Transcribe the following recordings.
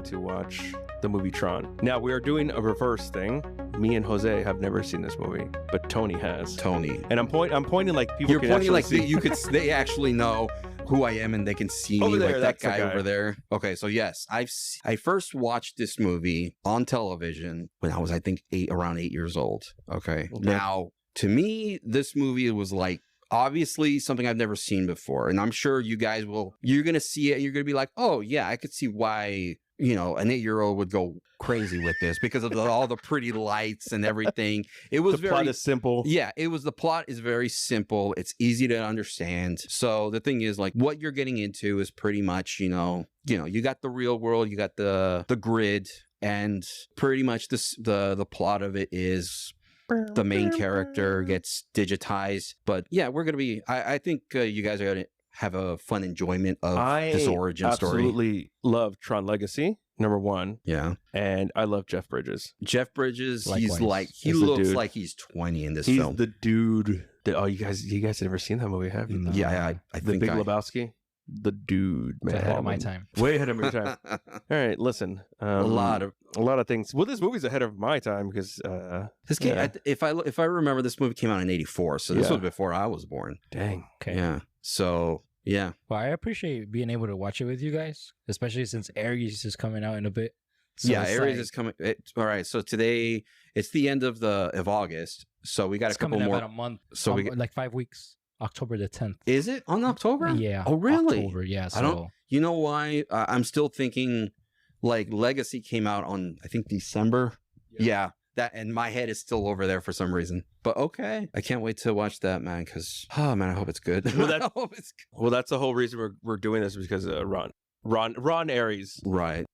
to watch the movie Tron. Now, we are doing a reverse thing. Me and Jose have never seen this movie, but Tony has. Tony. And I'm pointing like people You're can pointing like see. you could. They actually know who I am and they can see Over me there, like that that's the guy guy. over there. Okay, so yes, I first watched this movie on television when I was, I think, around 8 years old. Okay. Now, to me, this movie was like, obviously something I've never seen before. And I'm sure you guys you're going to see it. You're going to be like, oh yeah, I could see why, you know, an 8-year-old would go crazy with this because of all the pretty lights and everything. It was The plot is simple. Yeah, the plot is very simple. It's easy to understand. So the thing is, like, what you're getting into is pretty much, you know, you got the real world, you got the grid, and pretty much the plot of it is the main character gets digitized. But yeah, we're gonna be. I think you guys are gonna have a fun enjoyment of this origin story. I absolutely love Tron Legacy, number one. Yeah. And I love Jeff Bridges. Jeff Bridges, Likewise. he looks like he's 20 in this film. He's the dude that, you guys have never seen that movie, have you? No. Yeah, I The think Big Lebowski? The dude, man. It's ahead of my time. Way ahead of my time. All right, listen. a lot of things. Well, this movie's ahead of my time because this game. yeah. If I remember, this movie came out in 84, so this was before I was born. Dang. Okay. Yeah. So yeah. Well, I appreciate being able to watch it with you guys, especially since Aries is coming out in a bit. So Yeah, it's Aries like- is coming. All right, so today it's the end of August, so we got it's a couple coming more. about a month. So we get, like 5 weeks. October the 10th. is it on October? Yeah. Oh, really? October, yeah. So I don't. You know why? I'm still thinking like Legacy came out on, I think, December. Yeah. That, and my head is still over there for some reason. But okay, I can't wait to watch that, man. Because I hope it's good. Well, I hope it's good. Well, that's the whole reason we're doing this is because Ron Aries. Right.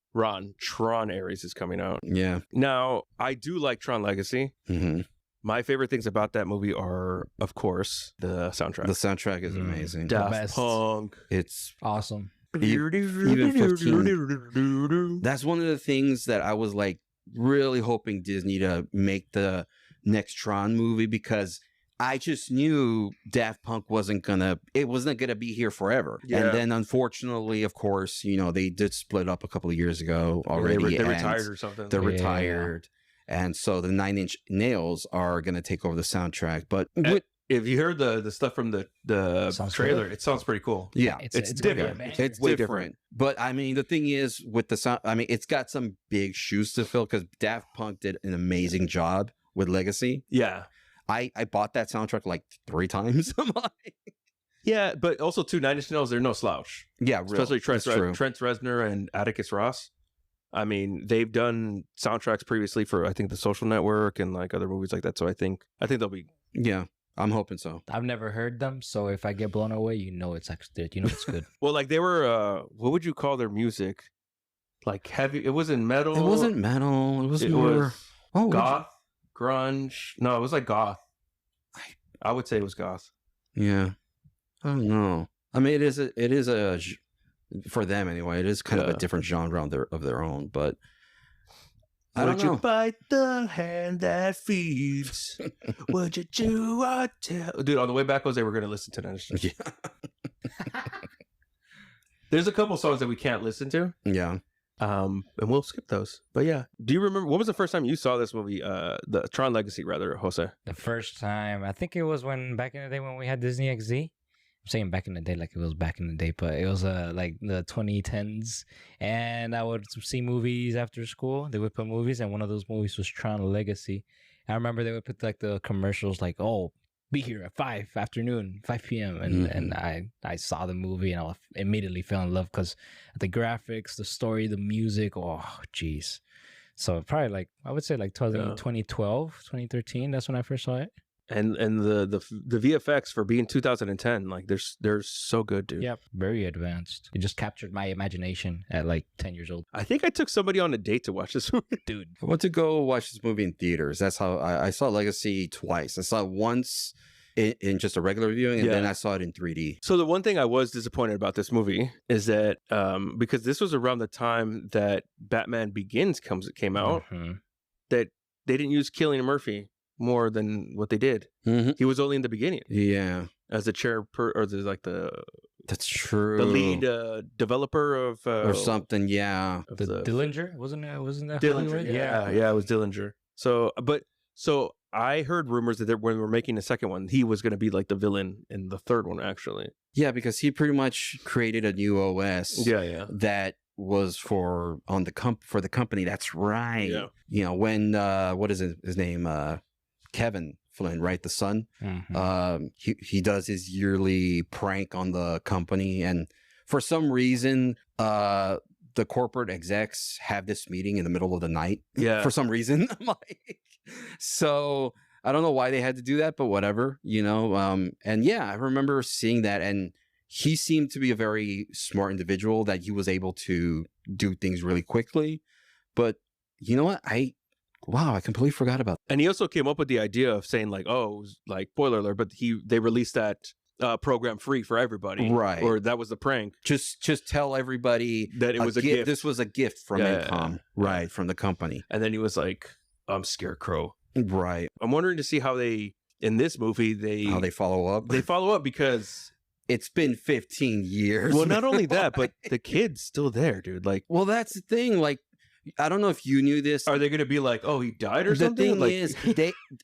Tron Aries is coming out. Yeah. Now, I do like Tron Legacy. Mm-hmm. My favorite things about that movie are, of course, the soundtrack. The soundtrack is amazing. The Daft best. Punk. It's awesome. even 15. That's one of the things that I was like really hoping Disney to make the next Tron movie, because I just knew Daft Punk wasn't gonna be here forever. Yeah. And then unfortunately, of course, they did split up a couple of years ago already. They and retired or something. They're Yeah. retired. And so the 9 Inch Nails are going to take over the soundtrack. But if you heard the stuff from the Sounds trailer, good. it sounds pretty cool. yeah, It's gonna be a different. banger. it's way different. But I mean, the thing is with the sound, I mean, it's got some big shoes to fill because Daft Punk did an amazing job with Legacy. Yeah. I bought that soundtrack like 3 times. Yeah, but also too, 9 Inch Nails, they're no slouch. Yeah, real. Especially Trent That's true. Reznor and Atticus Ross. I mean, they've done soundtracks previously for, I think, The Social Network and like other movies like that. So I think they'll be. Yeah, I'm hoping so. I've never heard them, so if I get blown away, it's actually it's good. Well, like they were. What would you call their music? Like heavy. It wasn't metal. It wasn't metal. It was more goth, grunge. No, it was like goth. I would say it was goth. Yeah, I don't know. I mean, it is a for them anyway. It is kind of a different genre of their own, but I don't know. Would you bite the hand that feeds? Would you chew or tell? Dude, on the way back, Jose, we're going to listen to that. Yeah. There's a couple songs that we can't listen to. Yeah. And we'll skip those. But yeah, do you remember what was the first time you saw this movie? The Tron Legacy, rather, Jose. The first time, I think it was back in the day when we had Disney XD. I'm saying back in the day like it was back in the day, but it was like the 2010s. And I would see movies after school. They would put movies, and one of those movies was Tron Legacy. I remember they would put like the commercials like, oh, be here at 5 p.m. And I saw the movie and I immediately fell in love because the graphics, the story, the music. Oh, jeez. So probably like, I would say like 2012, 2013. That's when I first saw it. And the VFX for being 2010, like they're so good, dude. Yep, very advanced. It just captured my imagination at like 10 years old. I think I took somebody on a date to watch this movie. Dude. I went to go watch this movie in theaters. That's how I saw Legacy twice. I saw it once in just a regular viewing, and then I saw it in 3D. So the one thing I was disappointed about this movie is that because this was around the time that Batman Begins came out, that they didn't use Cillian Murphy more than what they did. Mm-hmm. He was only in the beginning. Yeah. As the chair or the That's true. The lead developer of or something, yeah. The Dillinger, wasn't that Dillinger, right? yeah, it was Dillinger. So I heard rumors that when we were making the second one, he was going to be like the villain in the third one, actually. Yeah, because he pretty much created a new OS. Yeah. That was for the company. That's right. Yeah. You know, when what is his name? Kevin Flynn, right? The son. Mm-hmm. He does his yearly prank on the company, and for some reason, the corporate execs have this meeting in the middle of the night. Yeah. For some reason, I'm like, so I don't know why they had to do that, but whatever, you know. And yeah, I remember seeing that, and he seemed to be a very smart individual that he was able to do things really quickly. But you know what? I completely forgot about that. And he also came up with the idea of saying like, oh, it was like spoiler alert, but they released that program free for everybody, right? Or that was the prank. Just tell everybody that it was a gift. This was a gift from ENCOM, right? From the company. And then he was like, I'm Scarecrow, right? I'm wondering to see how they in this movie how they follow up. They follow up because it's been 15 years. Well, not only that, but the kid's still there, dude. Like, well, that's the thing. Like, I don't know if you knew this. Are they going to be like, oh, he died or something? The thing is,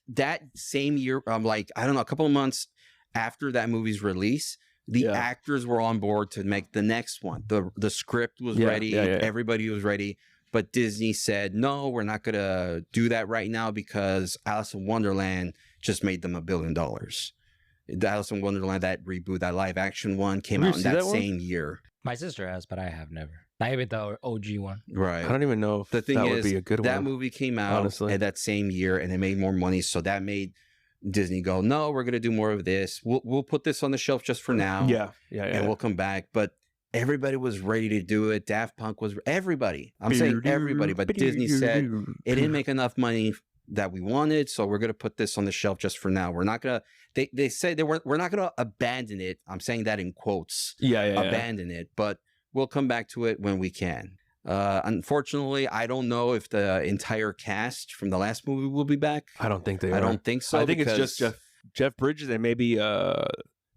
that same year, like, I don't know, a couple of months after that movie's release, the actors were on board to make the next one. The script was ready. Everybody was ready. But Disney said, no, we're not going to do that right now because Alice in Wonderland just made them $1 billion. The Alice in Wonderland, that reboot, that live action one came out in that same year. My sister has, but I have never. Not even the OG one. Right. I don't even know if the thing that is, would be a good that one. movie came out at that same year and it made more money. So that made Disney go, no, we're going to do more of this. We'll put this on the shelf just for now. Yeah. And we'll come back. But everybody was ready to do it. Daft Punk was everybody. I'm saying everybody. But Disney said it didn't make enough money that we wanted. So we're going to put this on the shelf just for now. We're not going to, they said we're not going to abandon it. I'm saying that in quotes. Abandon it. But we'll come back to it when we can. Unfortunately, I don't know if the entire cast from the last movie will be back. I don't think they are. I don't think so. I think it's just Jeff Bridges and maybe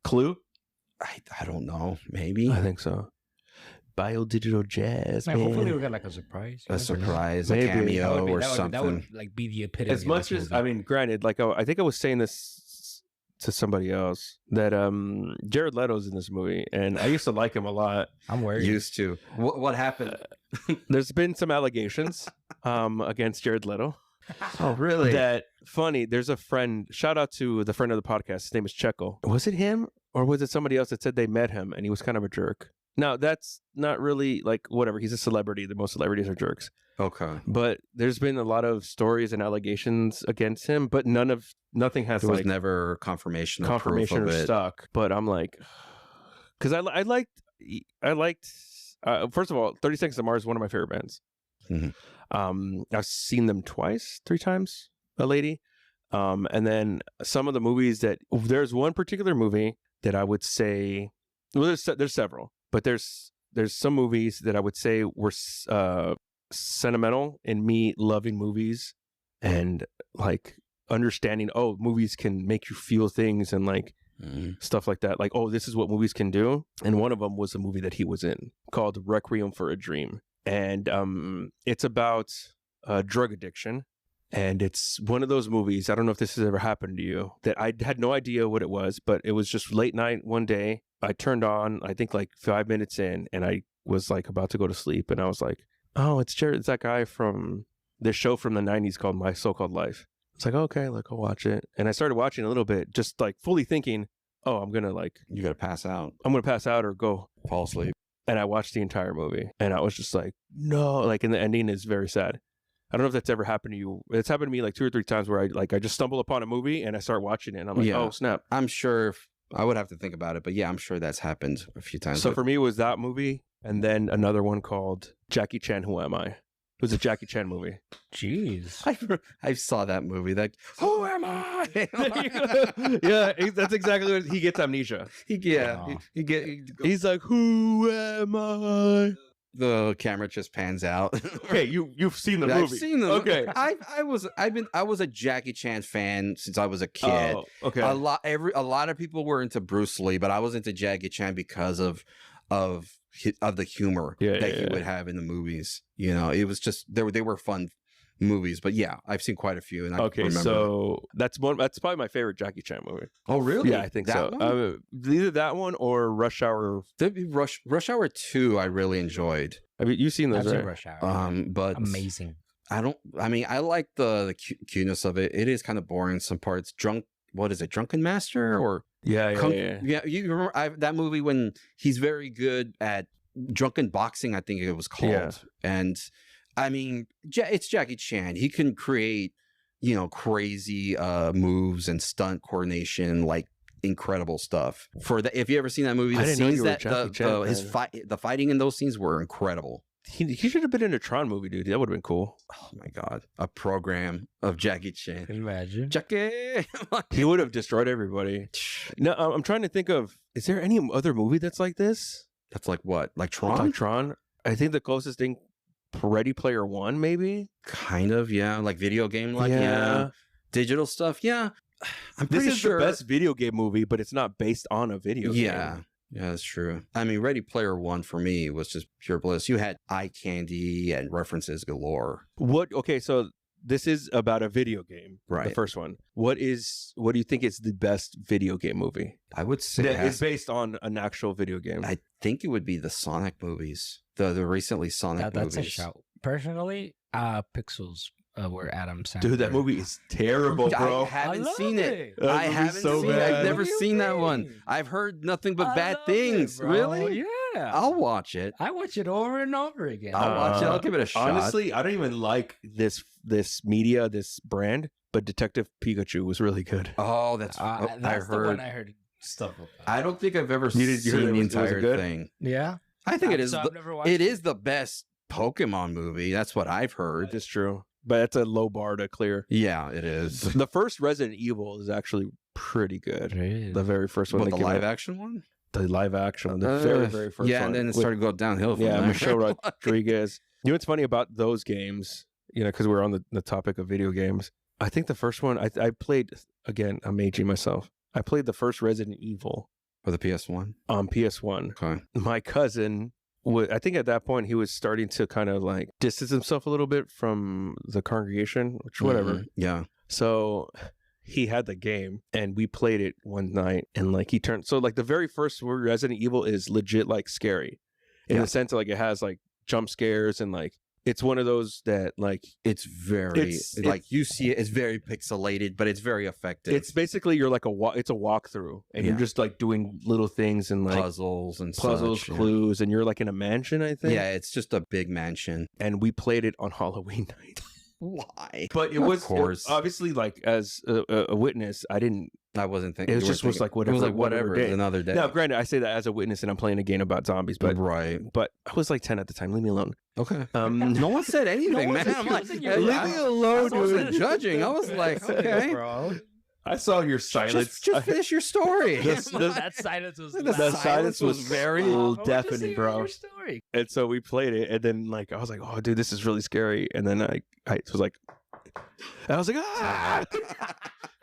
Clue. I don't know. Maybe. I think so. Biodigital jazz. Man, hopefully we got like a surprise. A cameo or something. That would like be the epitome. As much as, I mean, granted, like I think I was saying this to somebody else that Jared Leto's in this movie, and I used to like him a lot. I'm worried. Used to. What happened? There's been some allegations against Jared Leto. Oh, really? That funny. There's a friend. Shout out to the friend of the podcast. His name is Checo. Was it him or was it somebody else that said they met him and he was kind of a jerk? Now that's not really like whatever. He's a celebrity. Most celebrities are jerks. Okay. But there's been a lot of stories and allegations against him, but nothing has there was never confirmation or stuck. But I'm like, because I liked first of all, 30 Seconds to Mars is one of my favorite bands. Mm-hmm. I've seen them 3 times, a lady. And then some of the movies there's one particular movie that I would say, well, there's several, but there's some movies that I would say were sentimental in me loving movies and like understanding, oh, movies can make you feel things and like stuff like that. Like, oh, this is what movies can do. And one of them was a movie that he was in called Requiem for a Dream. And it's about drug addiction. And it's one of those movies, I don't know if this has ever happened to you, that I had no idea what it was, but it was just late night one day. I turned on, I think like 5 minutes in, and I was like about to go to sleep. And I was like, oh, it's Jared. It's that guy from this show from the 90s called My So-Called Life. It's like, okay, like I'll watch it. And I started watching a little bit, just like fully thinking, oh, I'm going to like. You got to pass out. I'm going to pass out or go. Fall asleep. And I watched the entire movie. And I was just like, no. Like, and the ending is very sad. I don't know if that's ever happened to you. It's happened to me like 2 or 3 times where I just stumble upon a movie and I start watching it and I'm like, oh, snap. I'm sure I would have to think about it, but yeah, I'm sure that's happened a few times. So for me, it was that movie and then another one called Jackie Chan, Who Am I? It was a Jackie Chan movie. Jeez. I saw that movie. Like, who am I? Yeah, that's exactly what he gets amnesia. He's like, who am I? the camera just pans out. Okay, you've seen the movie. I've seen them. Okay. I was a Jackie Chan fan since I was a kid. Oh, okay. A lot of people were into Bruce Lee, but I was into Jackie Chan because of the humor that he would have in the movies. You know, it was just they were fun movies. But yeah, I've seen quite a few. And I remember. So that's probably my favorite Jackie Chan movie. Oh, really? Yeah, I think that so. one? Either that one or Rush Hour. That'd be Rush Hour 2. I really enjoyed. I mean, you've seen those, I've seen right? Rush Hour. But Amazing. I like the cuteness of it. It is kind of boring in some parts. What is it? Drunken Master or Yeah. you remember that movie when he's very good at drunken boxing, I think it was called. Yeah. And I mean, it's Jackie Chan. He can create, you know, crazy moves and stunt coordination, like incredible stuff. If you ever seen that movie, I the didn't know scenes you were a that Jackie Chan the fighting in those scenes were incredible. He should have been in a Tron movie, dude. That would have been cool. Oh my god, a program of Jackie Chan. Can you imagine? Jackie. He would have destroyed everybody. No, I'm trying to think of. Is there any other movie that's like this? That's like what? Like Tron? Like Tron? I think the closest thing, Ready Player One, maybe. Kind of, yeah. Like video game, yeah. Digital stuff, yeah. I'm This pretty is sure the best video game movie, but it's not based on a video game. Yeah, that's true. I mean, Ready Player One for me was just pure bliss. You had eye candy and references galore. Okay, so this is about a video game, Right? The first one. What do you think is the best video game movie? I would say That is based on an actual video game. I think it would be the Sonic movies, the recently Sonic That's movies. a shout. Personally, Pixels were Adam Sandler. Dude, that movie is terrible, bro. I haven't love seen it. That I movie's haven't so seen it. bad. I've never What do you seen that one. mean? I've heard nothing but I bad love it, things. bro. Really? Yeah. I'll watch it. I watch it over and over again. I'll watch it. I'll give it a shot. Honestly, I don't even like this media, this brand, but Detective Pikachu was really good. Oh, that's That's I the one heard. I heard stuff about. I don't think I've ever You heard seen it the was entire good? thing. Yeah. I think it is. So I've never watched It is the best Pokemon movie. That's what I've heard. It's true, but that's a low bar to clear. Yeah, it is. The first Resident Evil is actually pretty good. Really? The very first one. What, that the came live out. action one? The live action, the very, very first Yeah, one. and then it with- started to go downhill from yeah, there. Michelle Rodriguez. You know what's funny about those games? You know, because we're on the topic of video games. I think the first one I played, again, I'm aging myself. I played the first Resident Evil For the PS1? on PS1. Okay. My cousin, I think at that point he was starting to kind of like distance himself a little bit from the congregation, which whatever. Mhm. Yeah. So he had the game and we played it one night and like he turned, so like the very first Resident Evil is legit like scary in Yeah. the sense of like it has like jump scares and like it's one of those that like It's very, like you see it, it's very pixelated, but it's very effective. it's basically you're like it's a walkthrough and you're Yeah. just like doing little things and like puzzles and puzzles, such, yeah. clues, and you're like in a mansion, I think. Yeah, it's just a big mansion. And we played it on Halloween night. Why? But it Of was course. obviously like as a witness, I didn't. I wasn't thinking. It you were just was thinking- like whatever. It was like whatever. day. It's another day. Now, granted, I say that as a witness, and I'm playing a game about zombies, but right. I was like 10 at the time. Leave me alone. Okay. Um, No one said anything, one man. said I'm you- like, said you hey, were leave loud. me alone, I wasn't dude. Judging. I was like, okay. bro. I saw your silence. Just finish your story. That silence was The loud. silence was very I wanted to deafening, see bro. your story. And so we played it, and then like I was like, "Oh, dude, this is really scary." And then I was like, and I was like, "Ah!"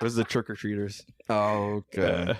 It was the trick or treaters. Okay.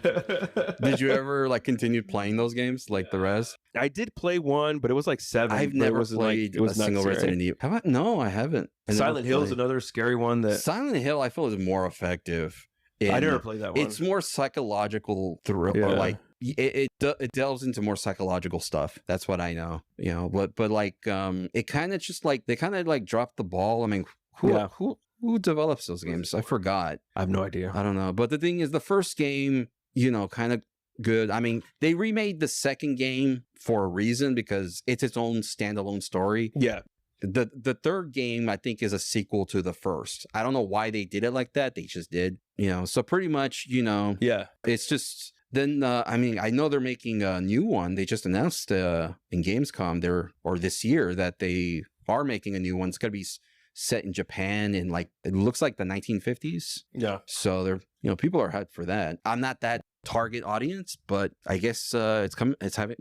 Did you ever like continue playing those games like the rest? I did play one, but it was like 7. I've but it never wasn't, like, played it was a not single scary. Resident Evil. Have I? No, I haven't. I never Silent Hill is played. another scary one that Silent Hill, I feel, is more effective. I never played that one. It's more psychological thrill, Yeah. or like it delves into more psychological stuff. That's what I know. You know, but like it kind of just like they kind of like dropped the ball. I mean, who develops those games? I forgot. I have no idea. I don't know. But the thing is, the first game, you know, kind of good. I mean, they remade the second game for a reason because it's its own standalone story. Yeah. The third game, I think, is a sequel to the first. I don't know why they did it like that. They just did, you know. So pretty much, you know, Yeah. it's just then. I mean, I know they're making a new one. They just announced in Gamescom this year that they are making a new one. It's gonna be set in Japan in like it looks like the 1950s. Yeah. So they're, you know, people are hyped for that. I'm not that target audience, but I guess it's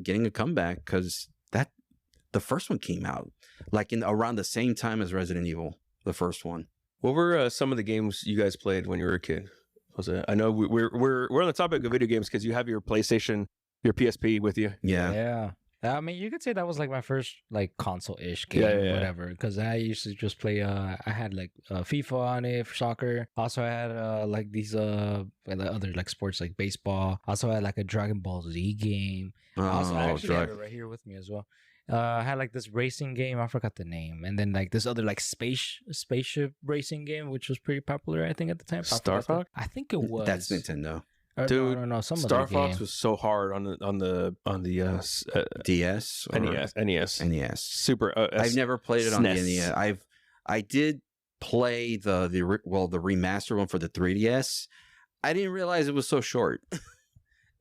getting a comeback because the first one came out, like in around the same time as Resident Evil, the first one. What were some of the games you guys played when you were a kid? Was it? I know we're on the topic of video games because you have your PlayStation, your PSP with you. Yeah. I mean, you could say that was like my first like console-ish game, whatever. Because I used to just play. I had like FIFA on it for soccer. Also, I had like these other like sports like baseball. Also, I had like a Dragon Ball Z game. Also, I actually have it right here with me as well. I had like this racing game. I forgot the name, and then like this other like spaceship racing game, which was pretty popular, I think, at the time. Star Fox. I think it was. That's Nintendo. Dude, no, some Star Fox was so hard on the DS, NES. Super. I've never played it on the SNES. NES. I did play the remaster one for the 3DS. I didn't realize it was so short.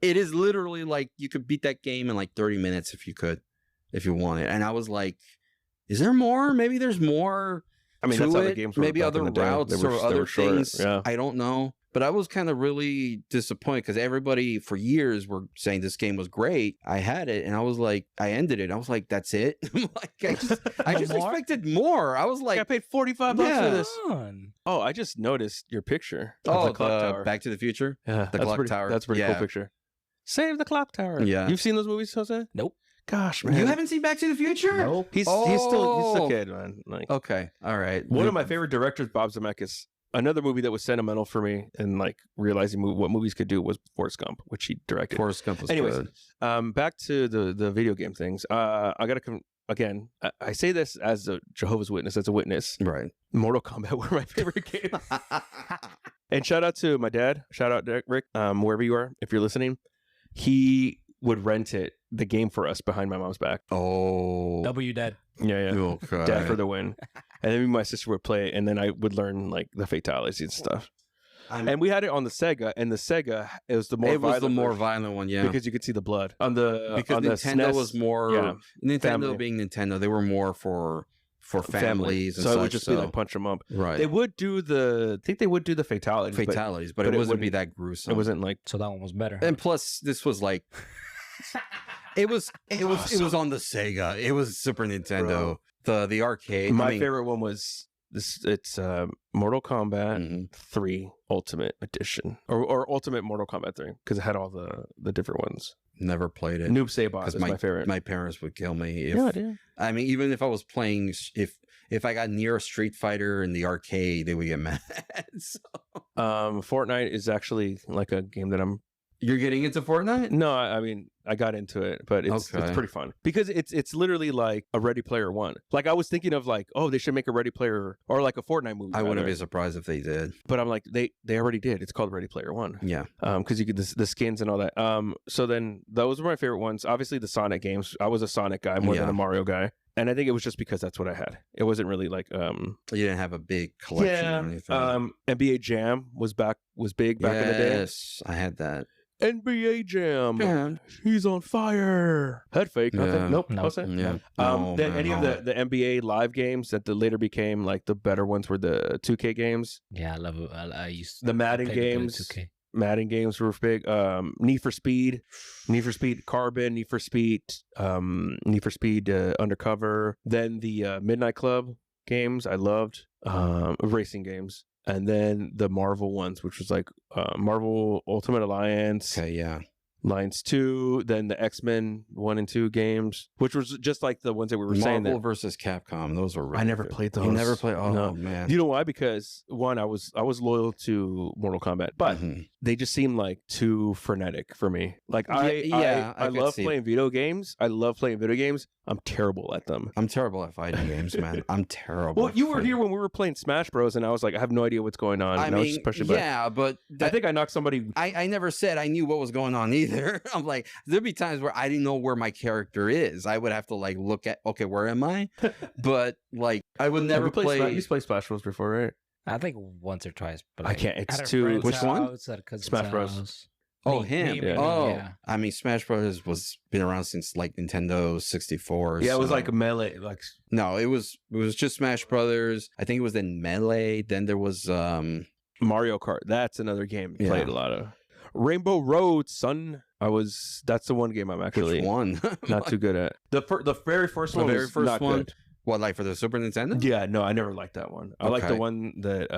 It is literally like you could beat that game in like 30 minutes if you want it. And I was like, is there more? Maybe there's more. I mean, that's how the games were. Maybe back other in the day. routes They or other short. things. Yeah. I don't know. But I was kind of really disappointed because everybody for years were saying this game was great. I had it and I was like, I ended it. I was like, that's it. I just expected more. I was like, I paid $45 for this. Fun. Oh, I just noticed your picture. Of oh, the clock tower. Back to the Future. Yeah, the clock tower. That's a pretty cool picture. Save the clock tower. Yeah. You've seen those movies, Jose? Nope. Gosh, man. You haven't seen Back to the Future? Nope. He's still a kid, man. Like, okay, all right. One of my favorite directors, Bob Zemeckis. Another movie that was sentimental for me and like realizing what movies could do was Forrest Gump, which he directed. Forrest Gump was Anyways, good. Back to the video game things. I gotta again. I say this as a Jehovah's Witness, as a witness. Right. Mortal Kombat were my favorite games. And shout out to my dad. Shout out to Rick, wherever you are, if you're listening. He would rent the game for us behind my mom's back. Oh. W Dad. Yeah. Okay. Dad for the win. And then me and my sister would play it, and then I would learn like the fatalities and stuff. And we had it on the Sega, and the Sega it was the more violent one, yeah, because you could see the blood on the because Nintendo was more Nintendo family. being Nintendo, they were more for families, and so such, it would just be like punch them up. Right. They would do I think they would do the fatalities, but it wouldn't be that gruesome. It wasn't like So that one was better. And plus, this was like. It was on the Sega. It was Super Nintendo. The arcade. My favorite one was this. It's Mortal Kombat 3 Ultimate Edition or Ultimate Mortal Kombat 3 because it had all the different ones. Never played it. Noob Saibot is my favorite. My parents would kill me. If, I mean, even if I was playing, if I got near a Street Fighter in the arcade, they would get mad. So. Fortnite is actually like a game that You're getting into Fortnite? No, I mean I got into it, but it's pretty fun because it's literally like a Ready Player One. Like I was thinking of like, oh, they should make a Ready Player or like a Fortnite movie. I wouldn't be surprised if they did. But I'm like, they already did. It's called Ready Player One. Yeah. Because you get the skins and all that. So then those were my favorite ones. Obviously the Sonic games. I was a Sonic guy more than a Mario guy. And I think it was just because that's what I had. It wasn't really like you didn't have a big collection or anything. NBA Jam was big back in the day. Yes, I had that. NBA Jam. Yeah. He's on fire. Head fake. Nothing. Nope. No. Yeah. Any of the NBA live games that later became like the better ones were the 2K games. Yeah, I love it. I used the Madden games. 2K. Madden games were big. Need for Speed Carbon, Need for Speed Undercover. Then the Midnight Club games I loved. Racing games. And then the Marvel ones, which was like Marvel Ultimate Alliance. Okay, yeah. Alliance 2, then the X-Men 1 and 2 games, which was just like the ones that we were saying. Marvel versus Capcom, those were really I never good. played those. You never played? Oh, no. man. You know why? Because one, I was loyal to Mortal Kombat, but they just seemed like too frenetic for me. Like I love playing video games. I love playing video games. I'm terrible at them. I'm terrible at fighting games, man. I'm terrible. Well, you were here when we were playing Smash Bros, and I was like, I have no idea what's going on. I mean, but I think I knocked somebody. I never said I knew what was going on either. I'm like, there'd be times where I didn't know where my character is. I would have to like look at, okay, where am I? But like, I would never play. You played Smash Bros before, right? I think once or twice, but I can't. It's too. Which one? Smash Bros. Oh, him. Oh, yeah. I mean, Smash Bros. was been around since like Nintendo 64. Yeah, it was like a Melee. Like no, it was just Smash Brothers. I think it was then Melee. Then there was Mario Kart. That's another game we played a lot of. Rainbow Road, son. That's the one game I'm actually Which one? not too good at. The very first one. The very was first not one? Good. What, like for the Super Nintendo? Yeah, no, I never liked that one. I like the Okay. one that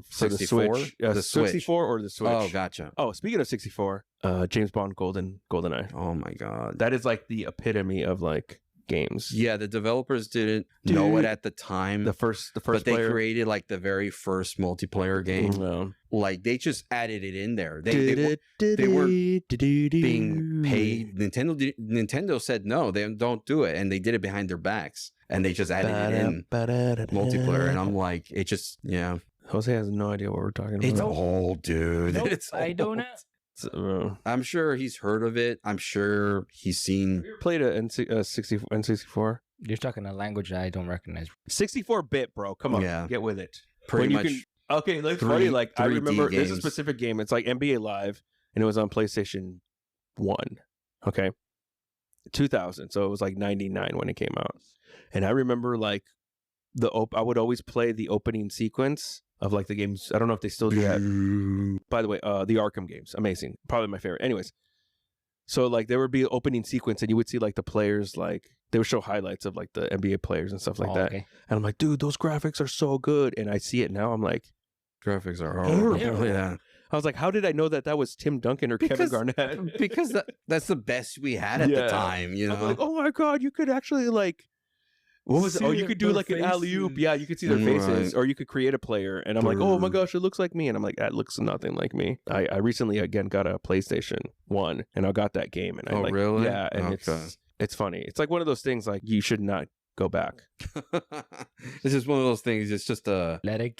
for the 64? Switch, The Switch. 64 or the Switch. Oh, gotcha. Oh, speaking of 64, James Bond GoldenEye. Oh my god. That is like the epitome of like games. Yeah, the developers didn't know it at the time. The first but they player. created like the very first multiplayer game. No. Like they just added it in there. They weren't being paid. Nintendo said no, they don't do it, and they did it behind their backs, and they just added it in multiplayer. And I'm like, it just Jose has no idea what we're talking about. it's old, dude. Nope, It's I don't old. know. I'm sure he's heard of it. I'm sure he's seen. Played a N64. You're talking a language I don't recognize. 64-bit, bro. Come on, Yeah. get with it. Pretty When you much. Okay, like Three- funny. Like I 3D remember, there's a games. specific game. It's like NBA Live, and it was on PlayStation 1. Okay, 2000. So it was like 99 when it came out. And I remember like I would always play the opening sequence of like the games. I don't know if they still do that. By the way, the Arkham games, amazing, probably my favorite. Anyways, so like there would be an opening sequence, and you would see like the players, like they would show highlights of like the NBA players and stuff like that. Okay. And I'm like, dude, those graphics are so good. And I see it now. I'm like, Graphics are Horrible. horrible. Yeah. I was like, how did I know that was Tim Duncan or Kevin Because- Garnett? Because that's the best we had at the Yeah. time, you know. I'm like, oh my god, you could actually like, what was it? See Oh, you could do their like an alley oop. faces. Yeah, you could see their faces, Right. or you could create a player. And I'm like, oh my Brr. gosh, it looks like me. And I'm like, that looks nothing like me. I recently again got a PlayStation 1, and I got that game, and I Oh, like, really? yeah, and Okay. it's funny. It's like one of those things like you should not go back. This is one of those things. It's just Let it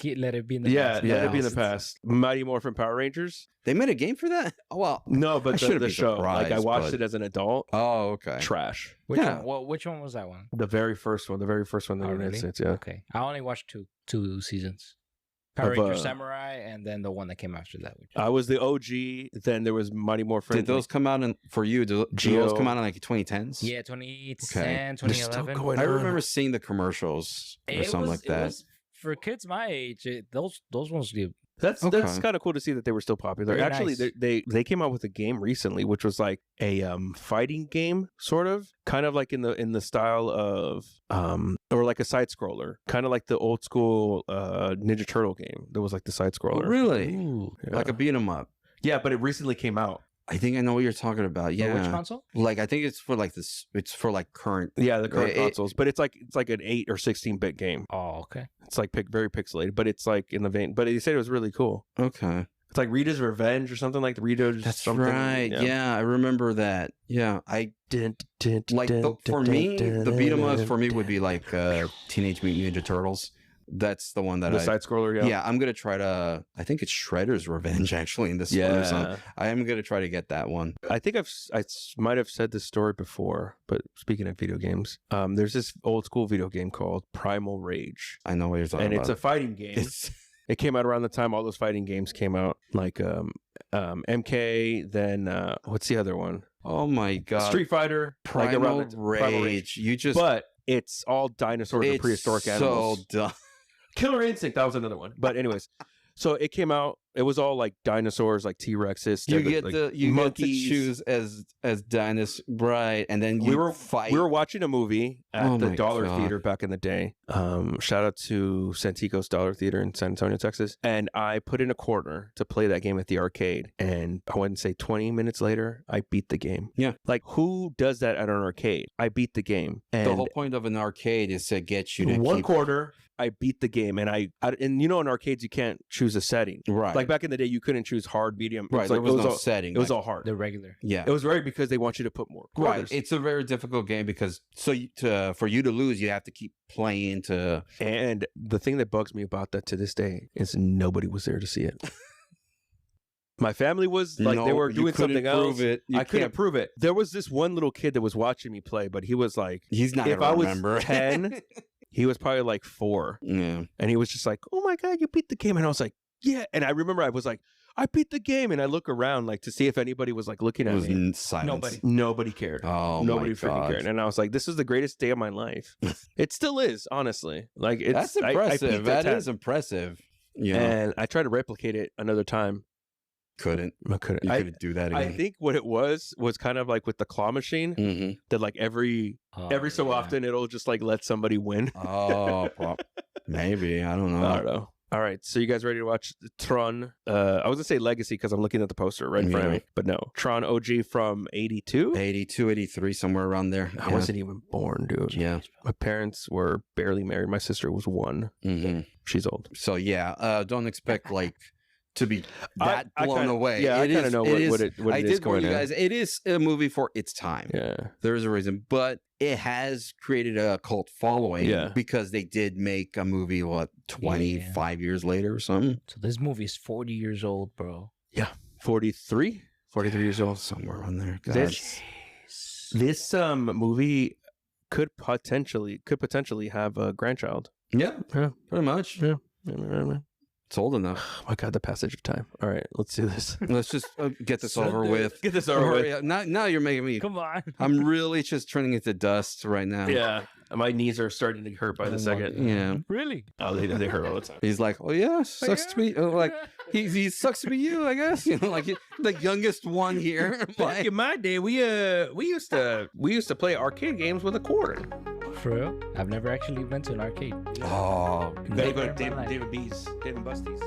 be in the Yeah, past. let it be in the it's- past. Mighty Morphin Power Rangers. they made a game for that. Oh well. No, I but the shouldn't be show. Like I surprised, watched but- it as an adult. Oh, okay. Trash. Which Yeah. one? Well, which one was that one? The very first one in the Oh, United really? States. Yeah. Okay. I only watched two seasons. Power Of, Ranger uh, Samurai, and then the one that came after that. Which I was the OG. Then there was Mighty Morphin. Did those come out for you? Did those Geo. come out in like 2010s? yeah, 2010, They're still 2011. going I on. remember seeing the commercials or something like that. For kids my age, those ones do. That's Okay. kind of cool to see that they were still popular. Very Actually, nice. they came out with a game recently, which was like a fighting game, sort of, kind of like in the style of or like a side scroller, kind of like the old school Ninja Turtle game. That was like the side Oh, scroller. really? Ooh. Yeah. Like a beat 'em up. Yeah, but it recently came out. I think I know what you're talking about. For which Yeah. console? Like I think it's for like this. It's for like current. Yeah, the current It- consoles, but it's like an 8 or 16-bit game. Oh, okay. It's like very pixelated, but it's like in the vein. But he said it was really cool. Okay. It's like Rita's Revenge or something like the Rita's. That's something. right. Yeah. I remember that. Yeah, I like for me the beat 'em ups for me would be like Teenage Mutant Ninja Turtles. That's the one that the I. side scroller. Yeah, I'm gonna try to. I think it's Shredder's Revenge actually in this one or something. I am gonna try to get that one. I think might have said this story before, but speaking of video games, there's this old school video game called Primal Rage, I know what you're talking and about. it's a fighting game. It's It came out around the time all those fighting games came out, like MK. Then what's the other one? oh my god, Street Fighter. like Primal around the- Rage. Primal Rage. You just But it's all dinosaurs and it's prehistoric animals. So dumb. Killer Instinct, that was another one. But anyways, so it came out. It was all like dinosaurs, like T-Rexes. You get like you monkeys. get to choose as dinosaur, right? And then you We were fight. We were watching a movie at Oh the my Dollar God. Theater back in the day. Shout out to Santikos Dollar Theater in San Antonio, Texas. And I put in a quarter to play that game at the arcade. And I wouldn't say 20 minutes later, I beat the game. Yeah. Like who does that at an arcade? I beat the game. And the whole point of an arcade is to get you to one keep quarter, I beat the game. And and you know, in arcades you can't choose a setting. right. Like back in the day, you couldn't choose hard, medium. right. It's There like, was no all, setting. It was like- all hard. The regular. yeah. It was right because they want you to put more Right. quarters. It's a very difficult game because for you to lose, you have to keep playing to. And the thing that bugs me about that to this day is nobody was there to see it. My family was like, they No, were you doing couldn't something else. prove it. You I couldn't can't- prove it. There was this one little kid that was watching me play, but he was like, He's not If gonna I was remember. 10, he was probably like 4. yeah. And he was just like, oh my God, you beat the game. And I was like, yeah. And I remember I was like, I beat the game. And I look around like to see if anybody was like looking It at was me. silence. Nobody. Nobody cared. Oh Nobody my freaking God. cared. And I was like, this is the greatest day of my life. It still is, honestly. Like it's That's I impressive. peaked at That 10. is impressive. Yeah. And I tried to replicate it another time. couldn't. I couldn't. You couldn't do that I again. think what it was kind of like with the claw machine Mm-hmm. that like every so often it'll just like let somebody win. Oh, maybe. I don't know. I don't know. All right, so you guys ready to watch Tron? I was gonna say Legacy because I'm looking at the poster right in front of me, but no, Tron OG from 82. 82, 83, somewhere around there. I wasn't even born, dude. Yeah. My parents were barely married. My sister was 1. Mm-hmm. She's old. So yeah, don't expect like to be that blown kinda, away. Yeah, I kind of know what it I is did warn going you in. guys. It is a movie for its time. Yeah. There's a reason, but it has created a cult following. Yeah. Because they did make a movie 25 years later or something. So this movie is 40 years old, bro. Yeah. 43 years old. Somewhere around there. This movie could potentially have a grandchild. Yeah, Yeah. pretty much. Yeah. It's old enough. Oh my God, the passage of time. All right, let's do this. Let's just get this over with. Get this over with. Yeah, now you're making me. Come on. I'm really just turning into dust right now. Yeah, my knees are starting to hurt by the second. Yeah. Really? Oh, they hurt all the time. He's like, oh yeah, sucks to be like he sucks to be you, I guess. You know, like the youngest one here. Back in my day, we used to play arcade games with a cord. For real? I've never actually been to an arcade. Oh, You gotta go to David B's, Dave and Busty's.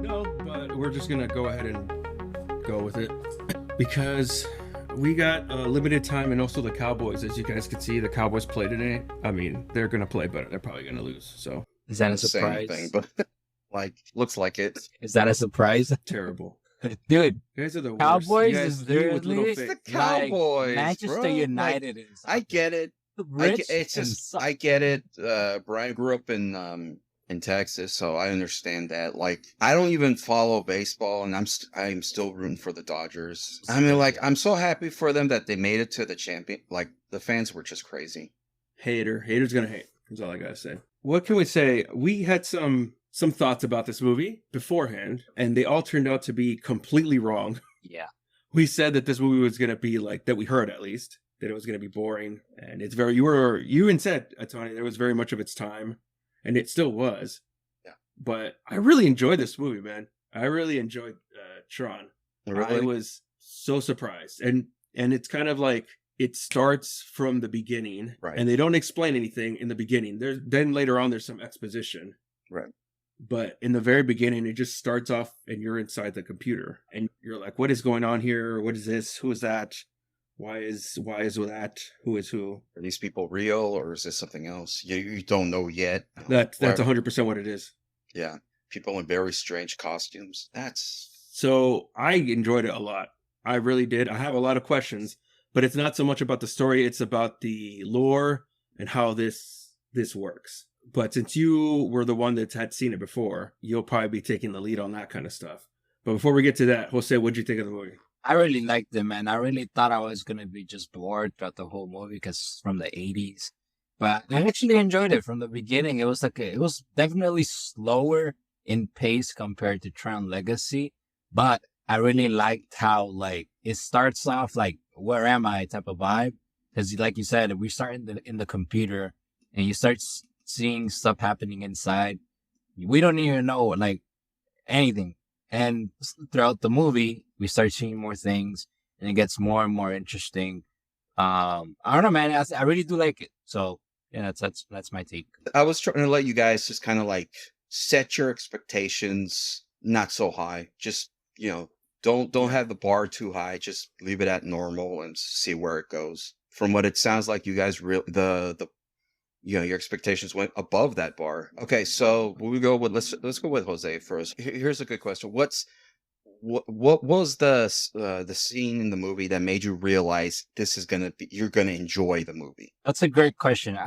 No, but we're just gonna go ahead and go with it because we got limited time, and also the Cowboys. As you guys can see, the Cowboys play today. I mean, they're gonna play, but they're probably gonna lose. So Is that a same surprise? thing, but like looks like it. Is that a surprise? terrible. Dude, You guys are the worst. Cowboys You guys is lead with little literally- faith. The Cowboys, Manchester bro. United Like, is I get it. rich It's and just suck. I get it. Brian grew up in Texas, so I understand that. Like, I don't even follow baseball, and I'm still rooting for the Dodgers. I mean, like, I'm so happy for them that they made it to the champion. Like, the fans were just crazy. Haters gonna hate. That's all I gotta say. What can we say? We had some thoughts about this movie beforehand, and they all turned out to be completely wrong. Yeah. We said that this movie was gonna be like that. We heard at least that it was gonna be boring, and it's very. You even said, Tony, there was very much of its time, and it still was. Yeah. But I really enjoyed this movie, man. I really enjoyed Tron. Really? I was so surprised, and it's kind of like it starts from the beginning, Right. and they don't explain anything in the beginning. Then later on there's some exposition, Right. but in the very beginning it just starts off and you're inside the computer and you're like, what is going on here? What is this? Who is that? Why is that? Who is who? Are these people real, or is this something else? You don't know yet. That's Where- 100% what it is. Yeah, people in very strange costumes. That's So I enjoyed it a lot. I really did. I have a lot of questions, but it's not so much about the story. It's about the lore and how this works. But since you were the one that had seen it before, you'll probably be taking the lead on that kind of stuff. But before we get to that, Jose, what'd you think of the movie? I really liked it, man. I really thought I was going to be just bored throughout the whole movie because it's from the 80s. But I actually enjoyed it from the beginning. It was it was definitely slower in pace compared to Tron Legacy. But I really liked how, like, it starts off like, where am I type of vibe. Because like you said, we start in the computer and you start seeing stuff happening inside. We don't even know, like, anything. And throughout the movie, we start seeing more things, and it gets more and more interesting. I don't know, man. I really do like it. So yeah, that's my take. I was trying to let you guys just kind of like set your expectations not so high. Just, don't have the bar too high. Just leave it at normal and see where it goes. From what it sounds like, you guys your expectations went above that bar. Okay, so we go with let's go with Jose first. Here's a good question. What was the scene in the movie that made you realize you're gonna enjoy the movie? That's a great question.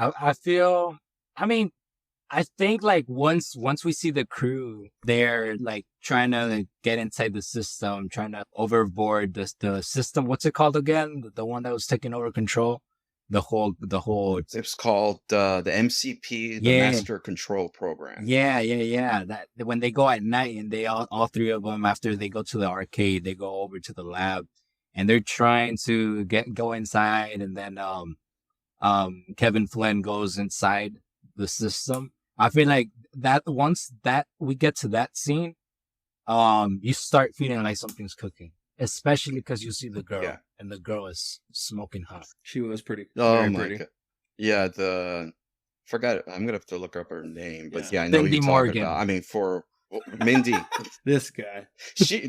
I think like once we see the crew, they're like trying to get inside the system, trying to overboard the system. What's it called again? The one that was taking over control. The whole. It's called the MCP, the Master Control Program. Yeah. That when they go at night and they all three of them, after they go to the arcade, they go over to the lab, and they're trying to go inside, and then Kevin Flynn goes inside the system. I feel like that once that we get to that scene, you start feeling like something's cooking, especially because you see the girl Yeah. and the girl is smoking hot. She was pretty. Oh very my pretty. god. Yeah, forgot it. I'm gonna have to look up her name, but Yeah. yeah, I know who Cindy you're talking Morgan. about. I mean, Mindy, This guy.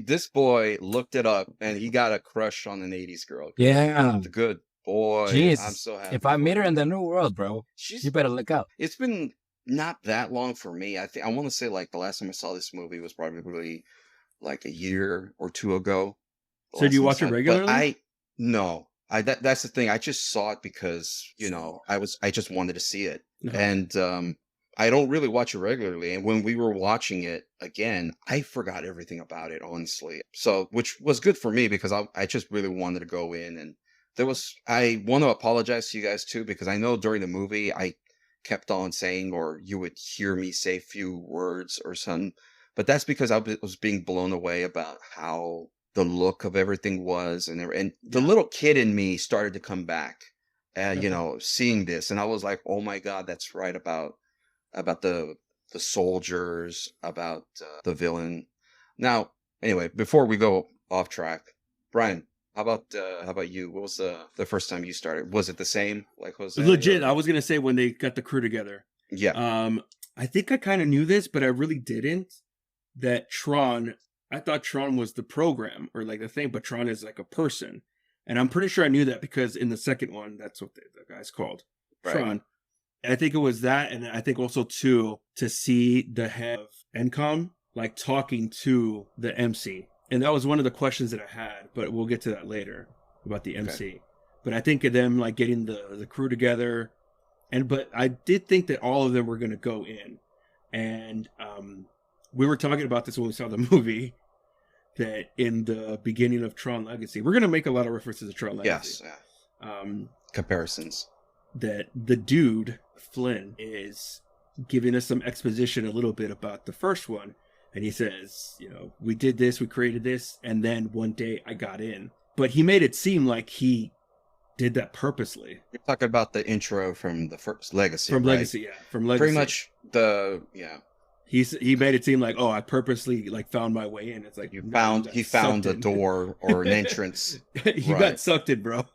this boy looked it up and he got a crush on an '80s girl. Yeah. The good boy. Jeez. I'm so happy. If I for meet her him. in the new world, bro, she's you better look out. it's been not that long for me. I want to say like the last time I saw this movie was probably like a year or two ago. The So do you last watch time it I saw regularly? But no. That's the thing. I just saw it because, I just wanted to see it. Uh-huh. And I don't really watch it regularly. And when we were watching it again, I forgot everything about it, honestly. So, which was good for me because I just really wanted to go in. And I want to apologize to you guys too, because I know during the movie, I kept on saying, or you would hear me say a few words or something. But that's because I was being blown away about how the look of everything was. And the little kid in me started to come back, seeing this. And I was like, oh my God, that's right about the soldiers, about the villain. Now, anyway, before we go off track, Brian, how about you? What was the first time you started? Was it the same like Jose? Legit. I was gonna say when they got the crew together. Yeah. I think I kind of knew this, but I really didn't. That Tron, I thought Tron was the program or like the thing, but Tron is like a person. And I'm pretty sure I knew that because in the second one, that's what the guy's called. Right. Tron. And I think it was that. And I think also too, to see the head of ENCOM, like talking to the MC. And that was one of the questions that I had, but we'll get to that later about the MC. Okay. But I think of them like getting the crew together. But I did think that all of them were going to go in. And, we were talking about this when we saw the movie, that in the beginning of Tron Legacy, we're going to make a lot of references to Tron Legacy. Yes. Comparisons. That the dude, Flynn, is giving us some exposition a little bit about the first one. And he says, we did this, we created this, and then one day I got in. But he made it seem like he did that purposely. You're talking about the intro from the first Legacy, From right? Legacy, yeah. From Legacy. Pretty much He made it seem like, I purposely like found my way in. It's like he found a door or an entrance. He got sucked in, bro.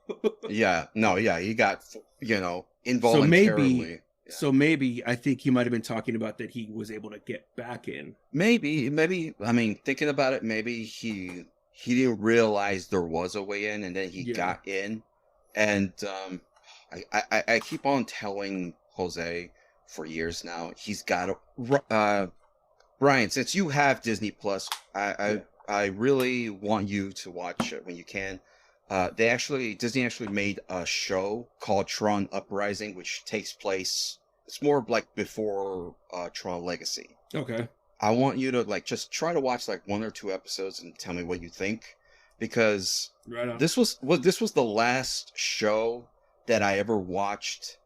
He got involuntarily. So maybe I think he might have been talking about that he was able to get back in. Maybe. I mean, thinking about it, maybe he didn't realize there was a way in, and then he got in. And I keep on telling Jose for years now, he's got to. Brian, since you have Disney Plus, I really want you to watch it when you can. Disney actually made a show called Tron Uprising, which takes place. It's more like before Tron Legacy. Okay. I want you to just try to watch like 1 or 2 episodes and tell me what you think, because this was the last show that I ever watched,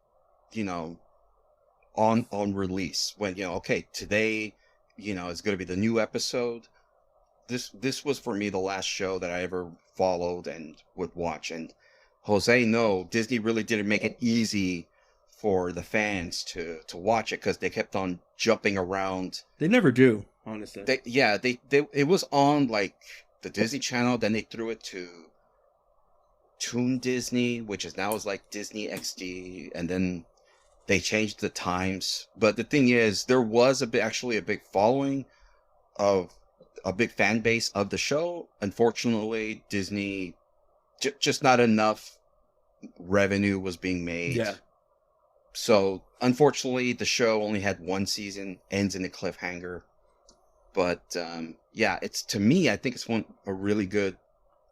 on release, when today, it's going to be the new episode. This was for me the last show that I ever followed and would watch. And Jose, no, Disney really didn't make it easy for the fans to watch it, because they kept on jumping around. They never do, honestly. It was on like the Disney Channel, then they threw it to Toon Disney, which is now like Disney XD, and then they changed the times. But the thing is, there was actually a big following of a big fan base of the show. Unfortunately, Disney, just not enough revenue was being made. Yeah. So, unfortunately, the show only had 1 season, ends in a cliffhanger. But, to me, I think it's a really good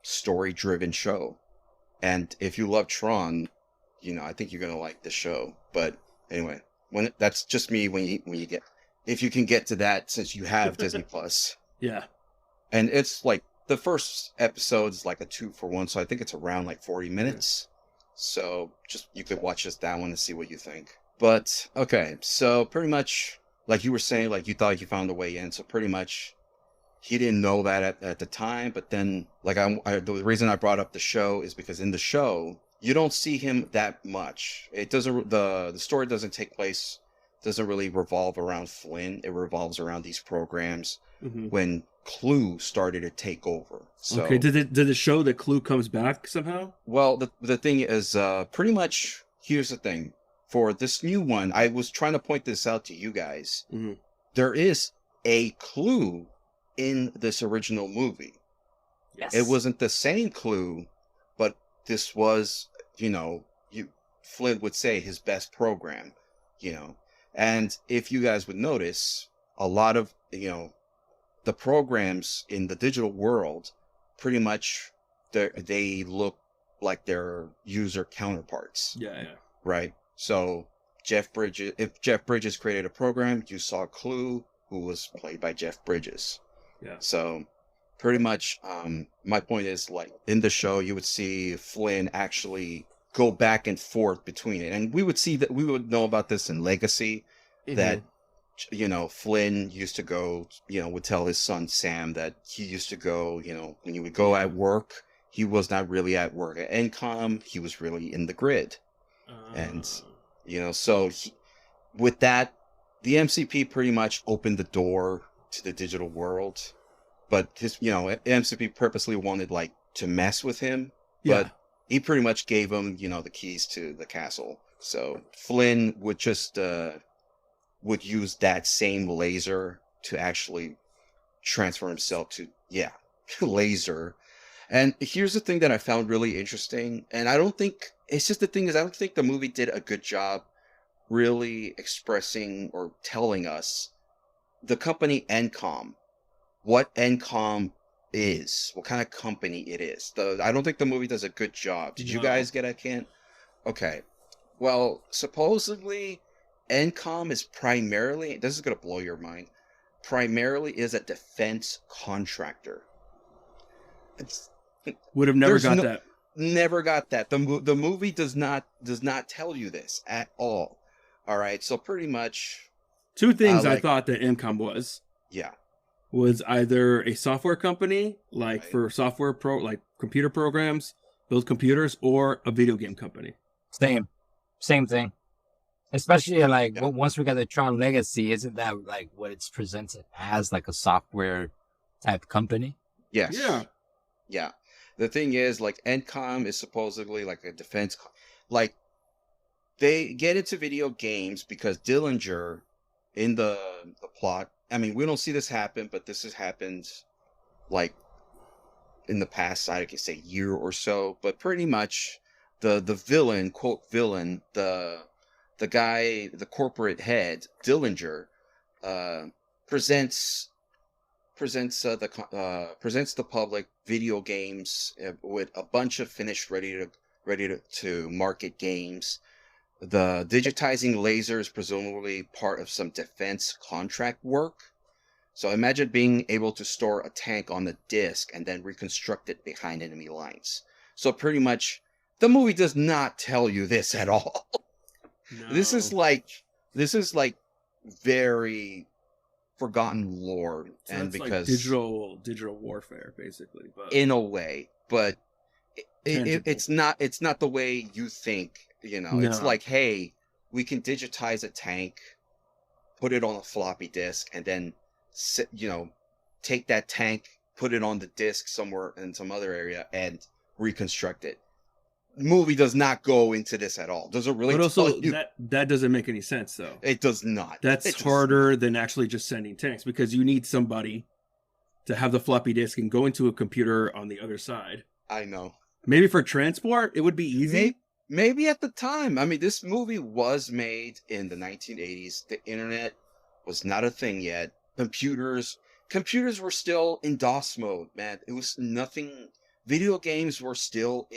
story-driven show. And if you love Tron, I think you're going to like the show. But anyway, that's just me if you can get to that, since you have Disney Plus. Yeah. And it's like the first episode is like a 2-for-1, so I think it's around like 40 minutes. So you could watch just that one to see what you think. But okay, so pretty much like you were saying, like you thought you found a way in. So pretty much he didn't know that at the time. But then like the reason I brought up the show is because in the show you don't see him that much. It doesn't. The story doesn't take place doesn't really revolve around Flynn. It revolves around these programs Mhm. when Clue started to take over. So, Okay. Did it show that Clue comes back somehow? well, the thing is, pretty much, here's the thing. For this new one, I was trying to point this out to you guys. Mhm. There is a Clue in this original movie. Yes. It wasn't the same Clue, but this was, Flynn would say his best program, And if you guys would notice, a lot of, the programs in the digital world, pretty much, they look like their user counterparts, Yeah. right? So if Jeff Bridges created a program, you saw Clue, who was played by Jeff Bridges. Yeah. So pretty much, my point is, like, in the show, you would see Flynn actually go back and forth between it. And we would know about this in Legacy, that, Flynn used to go, would tell his son Sam that he used to go, when he would go at work, he was not really at work. At ENCOM, he was really in the grid. And, so with that, the MCP pretty much opened the door to the digital world. But his, MCP purposely wanted, like, to mess with him. Yeah. But he pretty much gave him, the keys to the castle. So Flynn would just would use that same laser to actually transfer himself to, laser. And here's the thing that I found really interesting. And I don't think the movie did a good job really expressing or telling us the company ENCOM, what ENCOM is, what kind of company it is. I don't think the movie does a good job. Did you guys get a can? Okay. Well, supposedly ENCOM is primarily, this is going to blow your mind, primarily is a defense contractor. Would have never There's got that. Never got that. The movie does not tell you this at all. All right, so pretty much Two things I thought that ENCOM was either a software company, like Right. for software like computer programs, build computers, or a video game company. Same thing. Especially like Yeah. once we got the Tron Legacy, isn't that like what it's presented as, like a software type company? Yes. Yeah. The thing is, like, ENCOM is supposedly like a defense, like, they get into video games because Dillinger, in the plot, I mean, we don't see this happen, but this has happened, like, in the past, I could say, year or so. But pretty much, the villain, quote villain, the guy, the corporate head, Dillinger, presents the public video games with a bunch of finished, ready to market games. The digitizing laser is presumably part of some defense contract work. So imagine being able to store a tank on the disc and then reconstruct it behind enemy lines. So pretty much, the movie does not tell you this at all. No. This is like very forgotten lore, So and that's because like digital warfare, basically. But in a way, but Tangible. it's not the way you think. It's No. like, hey, we can digitize a tank, put it on a floppy disk, and then take that tank, put it on the disk somewhere in some other area, and reconstruct it. Movie does not go into this at all. Does it really? but also tell you? that doesn't make any sense though. It does not. That's It does harder than actually just sending tanks, because you need somebody to have the floppy disk and go into a computer on the other side. I know. Maybe for transport, it would be easy. Maybe at the time. I mean, this movie was made in the 1980s. The internet was not a thing yet. Computers were still in DOS mode, man. It was nothing. Video games were still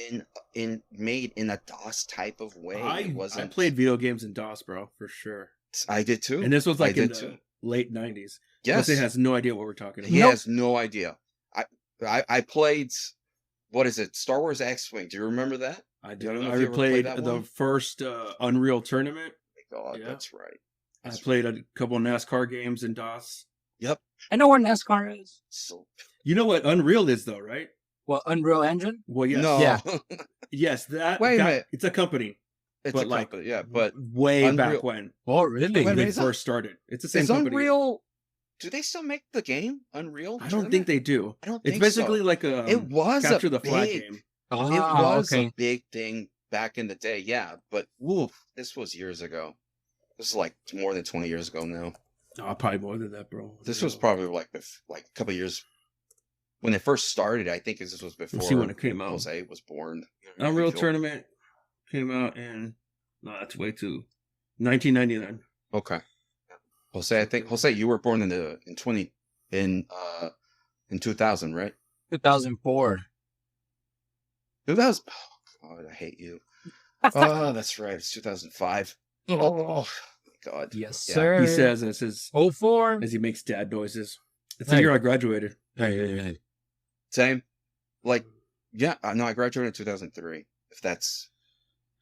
made in a DOS type of way. I wasn't. played video games in DOS, bro, for sure. I did too. And this was like I in did the too. late 90s. Yes. Jose has no idea what we're talking about. He has no idea. I played, what is it? Star Wars X-Wing. Do you remember that? I don't do. know I if you ever played replayed that the one. first Unreal Tournament. Oh my God, Yeah. that's right. I played a couple NASCAR games in DOS. Yep. I know where NASCAR is. So You know what Unreal is, though, right? Well, Unreal Engine. Well, yes. no. Yeah. Yes, that. Wait a that- minute. It's a company. It's but a like company, yeah, but way Unreal- back when Oh, really? when they is first started. It's the same is company. Unreal. Do they still make the game Unreal? I don't think they do. I don't It's think basically so. like a It was a capture the flag big- game. It was okay. a big thing back in the day, yeah. But this was years ago. This is like more than 20 years ago now. Oh, probably more than that, bro. This was probably like a couple of years when it first started. I think this was before see when it came out. Jose was born. Unreal Tournament came out in that's way too 1999. Okay. Jose, I think Jose, you were born in 2000, right? 2004. 2000. Oh God, I hate you. Oh, that's right. It's 2005. Oh my God. Yes, Yeah. sir. He says as his 04. as he makes dad noises. It's the Hey. year I graduated. Hey. Same. Like, yeah. No, I graduated in 2003. If that's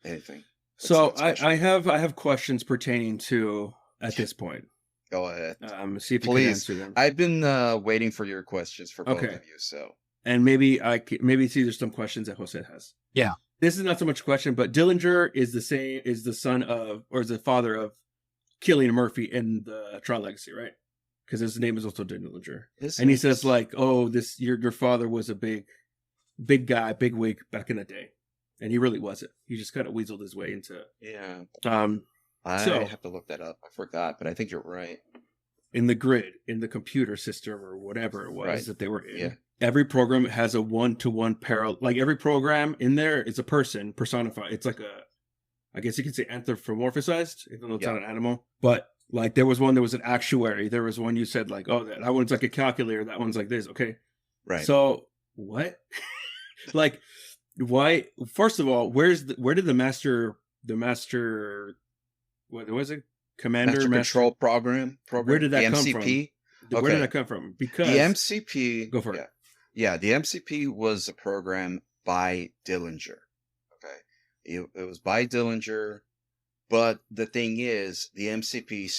anything. So That's I have questions pertaining to at this point. Go ahead. See if you can Please. answer them. I've been waiting for your questions for both Okay. of you. So And maybe see there's some questions that Jose has. Yeah. This is not so much a question, but Dillinger is the son of, or is the father of Cillian Murphy in the Tron Legacy, right? Because his name is also Dillinger. And he says like, "Oh, your father was a big guy, big wig back in the day," and he really wasn't. He just kind of weaseled his way into. yeah. I so- have to look that up. I forgot, but I think you're right. In the grid, in the computer system, or whatever it was Right. that they were in. Yeah. Every program has a 1-to-1 parallel. Like every program in there is a person personified. It's like I guess you could say anthropomorphized, even though it's not an animal. But like there was one that was an actuary. There was one you said like, oh, that one's like a calculator. That one's like this. Okay. Right. So what? Like, why? First of all, where did the master? What was it? Commander Master Control program. Where did that the come MCP? from? Where Okay. did that come from? Because The MCP. Go for yeah. it. Yeah, the MCP was a program by Dillinger. Okay. It was by Dillinger, but the thing is, the MCP,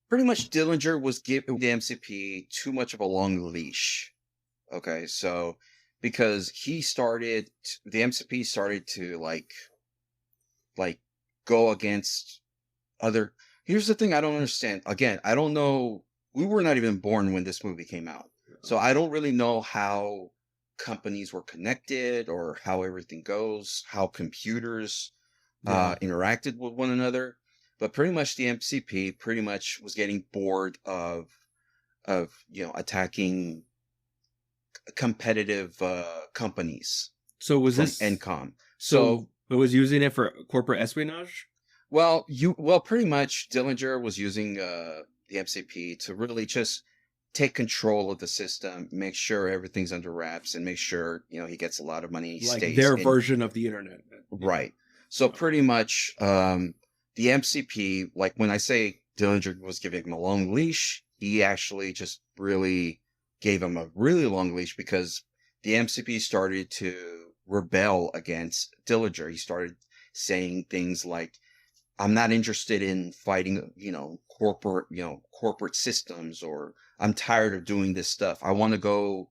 pretty much Dillinger was giving the MCP too much of a long leash. Okay, so because the MCP started to like go against other. Here's the thing I don't understand. Again, I don't know. We were not even born when this movie came out. So I don't really know how companies were connected or how everything goes, how computers interacted with one another. But pretty much the MCP pretty much was getting bored of attacking competitive companies. So was from this ENCOM? So it was using it for corporate espionage? Well, pretty much Dillinger was using the MCP to really just take control of the system, make sure everything's under wraps, and make sure he gets a lot of money. He Like stays their version of the internet. right. So pretty much the MCP, like when I say Dillinger was giving him a long leash, he actually just really gave him a really long leash because the MCP started to rebel against Dillinger. He started saying things like, I'm not interested in fighting, corporate systems, or I'm tired of doing this stuff. I want to go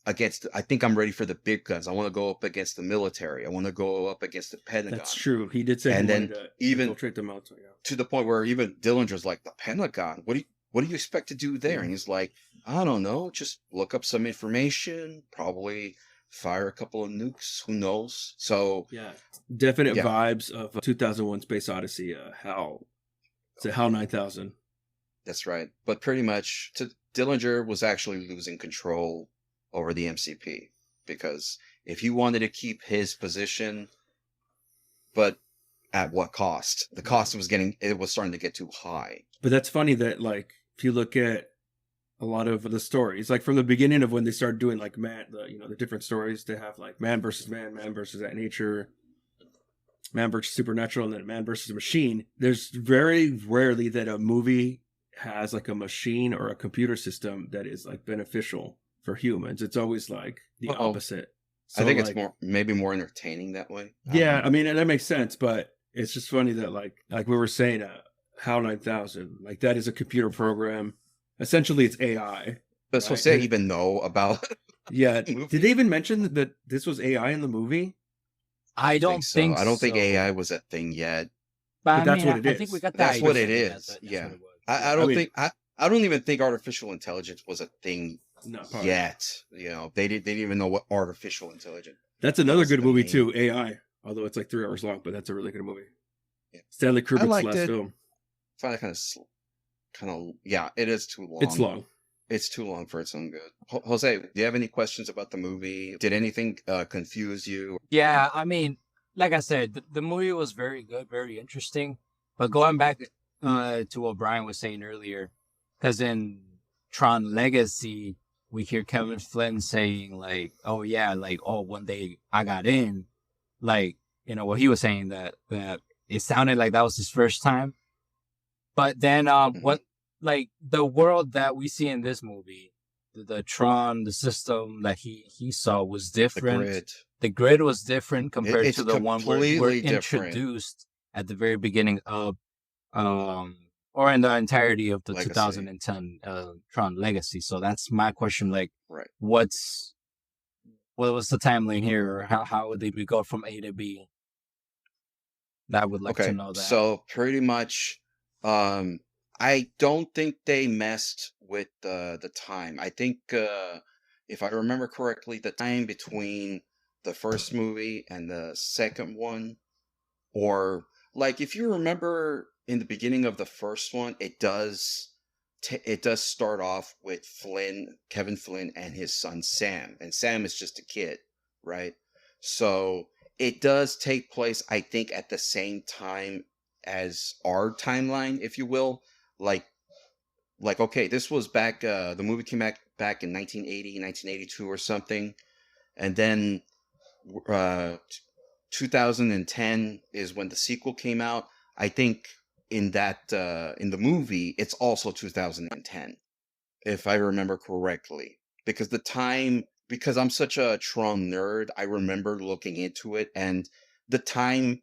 I think I'm ready for the big guns. I want to go up against the military. I want to go up against the Pentagon. That's true. He did say And he then wanted to even infiltrate the military. Yeah. to the point where even Dillinger's like, the Pentagon? What do you expect to do there? And he's like, I don't know. Just look up some information, probably fire a couple of nukes. Who knows? So Yeah. Definite vibes of 2001 Space Odyssey. HAL 9000. that's right. But pretty much Dillinger was actually losing control over the MCP because if he wanted to keep his position, but at what cost? The cost was starting to get too high. But that's funny that like if you look at a lot of the stories, like from the beginning of when they started doing like the different stories, they have like man versus that nature, man versus supernatural, and then man versus machine. There's very rarely that a movie has like a machine or a computer system that is like beneficial for humans. It's always like the opposite. So, I think like, it's maybe more entertaining that way. Yeah, I mean, and that makes sense, but it's just funny that like we were saying, HAL 9000, like that is a computer program. Essentially, it's AI. Does right? Jose even know about? Yeah. movie? Did they even mention that this was AI in the movie? I don't so. think I don't think so. AI was a thing yet. But But I that's mean, what it I think we is. got the That's what idea. it is. That's Yeah. what it was. I I don't mean- think I don't even think artificial intelligence was a thing No, probably. yet. You know, they didn't even know what artificial intelligence. That's another was good the movie name. too, AI. Although it's like 3 hours long, but that's a really good movie. Yeah. Stanley Kubrick's liked last it. film. I find it kind of yeah, it is too long. It's long. It's too long for its own good. Jose, do you have any questions about the movie? Did anything confuse you? Yeah, I mean, like I said, the movie was very good, very interesting. But going back to what Brian was saying earlier, because in Tron Legacy, we hear Kevin Flynn saying like, "Oh yeah, like oh one day I got in," like what he was saying that it sounded like that was his first time. But then what like the world that we see in this movie, the Tron, the system that he saw was The different. grid. The grid was different compared It's to the one where we're completely different. introduced at the very beginning of or in the entirety of the Legacy. 2010 Tron Legacy. So that's my question, like Right. what was the timeline here, or how would they go from A to B? I would like to know that. So pretty much, I don't think they messed with the time. I think if I remember correctly, the time between the first movie and the second one, or like if you remember in the beginning of the first one, it does start off with Kevin Flynn, and his son Sam, and Sam is just a kid, right? So it does take place, I think, at the same time as our timeline, if you will. Like okay, this was back. The movie came back in 1980, 1982 or something, and then 2010 is when the sequel came out. I think in the movie, it's also 2010, if I remember correctly, because because I'm such a Tron nerd, I remember looking into it, and the time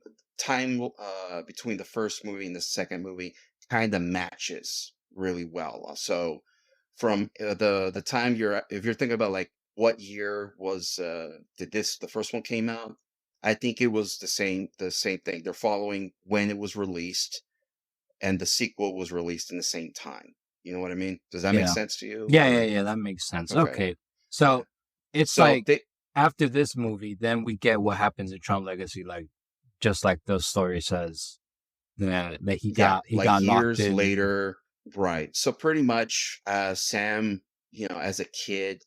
between the first movie and the second movie kind of matches really well. So from the time if you're thinking about like what year was the first one came out, I think it was the same thing. They're following when it was released, and the sequel was released in the same time. You know what I mean? Does that make sense to you? Yeah, that makes sense. Okay. So it's So like after this movie, then we get what happens in Tron Legacy, like just like the story says. That he got like knocked years in. later, right? So pretty much, Sam, as a kid,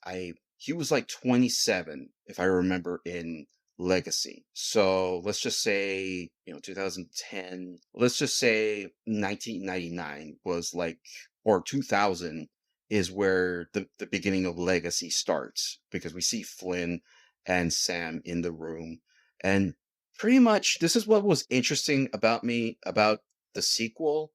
he was like 27, if I remember, in Legacy. So let's just say 2010. Let's just say 1999 was like, or 2000 is where the beginning of Legacy starts, because we see Flynn and Sam in the room, and pretty much this is what was interesting about the sequel,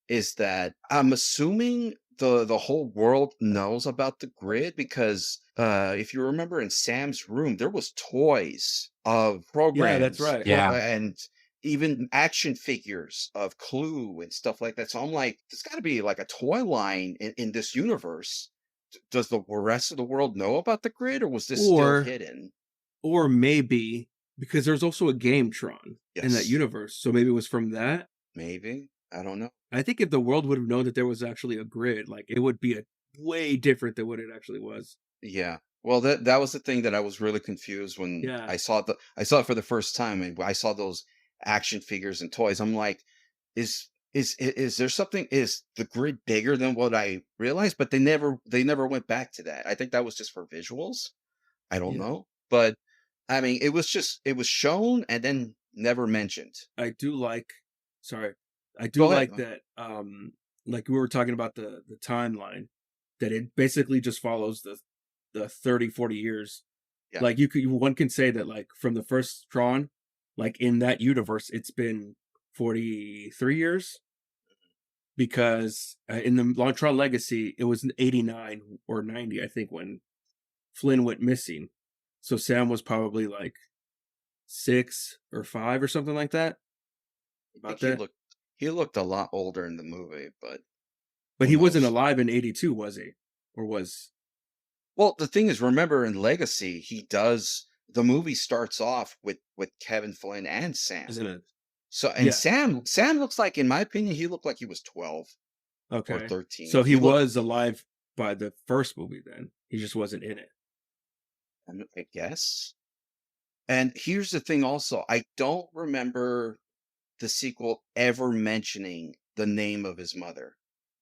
is that I'm assuming the whole world knows about the grid, because if you remember, in Sam's room there was toys of programs. Yeah, that's right. Yeah. And even action figures of Clue and stuff like that. So I'm like, there's got to be like a toy line in this universe. Does the rest of the world know about the grid, or was this still hidden? Or maybe because there's also a game Tron in that Yes. universe, so maybe it was from that. Maybe, I don't know. I think if the world would have known that there was actually a grid, like it would be way different than what it actually was. Yeah. Well, that was the thing that I was really confused when Yeah. I saw it for the first time, and I saw those action figures and toys. I'm like, is there something? Is the grid bigger than what I realized? But they never went back to that. I think that was just for visuals. I don't know, but I mean, it was shown and then never mentioned. I do like Go ahead. that like we were talking about the timeline, that it basically just follows the 30-40 years. Yeah. Like one can say that, like, from the first Tron, like in that universe it's been 43 years, because in the Tron Legacy it was in 89 or 90, I think, when Flynn went missing. So Sam was probably like 6 or 5 or something like that. I think he looked a lot older in the movie, but he wasn't alive in 82, was he? Or was? Well, the thing is, remember in Legacy, he does the movie starts off with Kevin Flynn and Sam. Isn't it? So and Yeah. Sam looks like, in my opinion, he looked like he was 12 or Okay. 13. So he was alive by the first movie then. He just wasn't in it. I guess. And here's the thing also, I don't remember the sequel ever mentioning the name of his mother.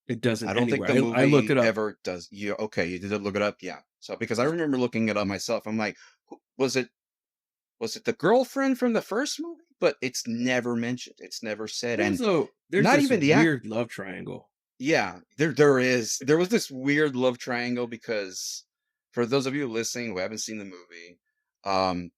It doesn't I don't anywhere. think the movie I looked it up. ever does. Okay, you did look it up? Yeah. So because I remember looking it up myself. I'm like, was it the girlfriend from the first movie? But it's never mentioned. It's never said. There's And not even even the weird love triangle. yeah, there was this weird love triangle because for those of you listening who haven't seen the movie, um,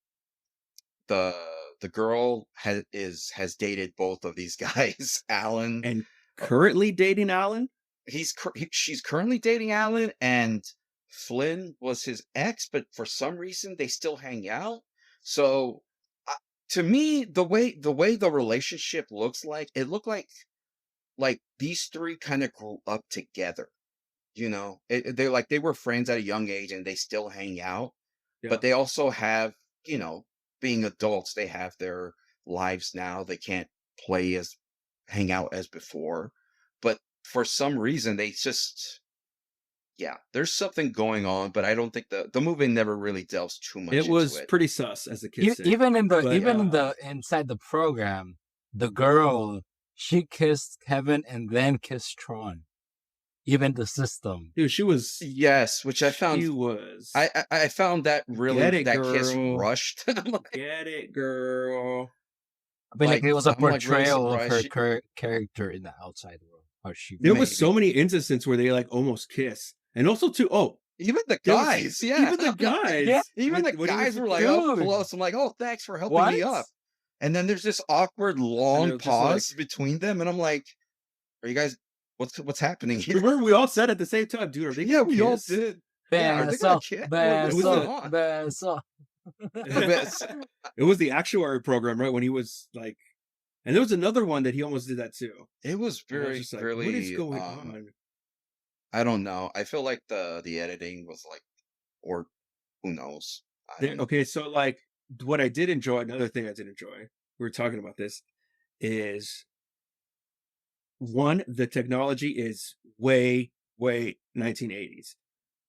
the girl has dated both of these guys, Alan. And currently dating Alan? She's currently dating Alan, and Flynn was his ex, but for some reason they still hang out. So to me, the way the relationship looks like, it looked like these three kind of grew up together. You know, they were friends at a young age, and they still hang out. Yeah. But they also have, you know, being adults, they have their lives now. They can't hang out as before. But for some reason, they just, yeah, there's something going on. But I don't think the movie never really delves too much into was it. pretty sus, as the kids say. Even in But, the inside the program, the girl, she kissed Kevin and then kissed Tron. Even the system. Dude, she was... Yes, which I found... She was... I found that really... Get it, that girl. kiss rushed. Get it, girl. I mean, like it was a portrayal really of her character in the outside world. How she There was so many instances where they like almost kiss. And also too, even the guys, yeah. Even the guys. Yeah. Even the guys were like, oh, close. I'm like, oh, thanks for helping me up. And then there's this awkward long pause between them, and I'm like, are you guys... What's happening here? Remember, we all said at the same time, dude. Are they yeah, we all did. It was the actuary program, right? When he was like, and there was another one that he almost did that too. It was really, what is going on? I don't know. I feel like the editing was like, or who knows? Okay, so like what I did enjoy, another thing I did enjoy, we were talking about this, is one, the technology is way 1980s,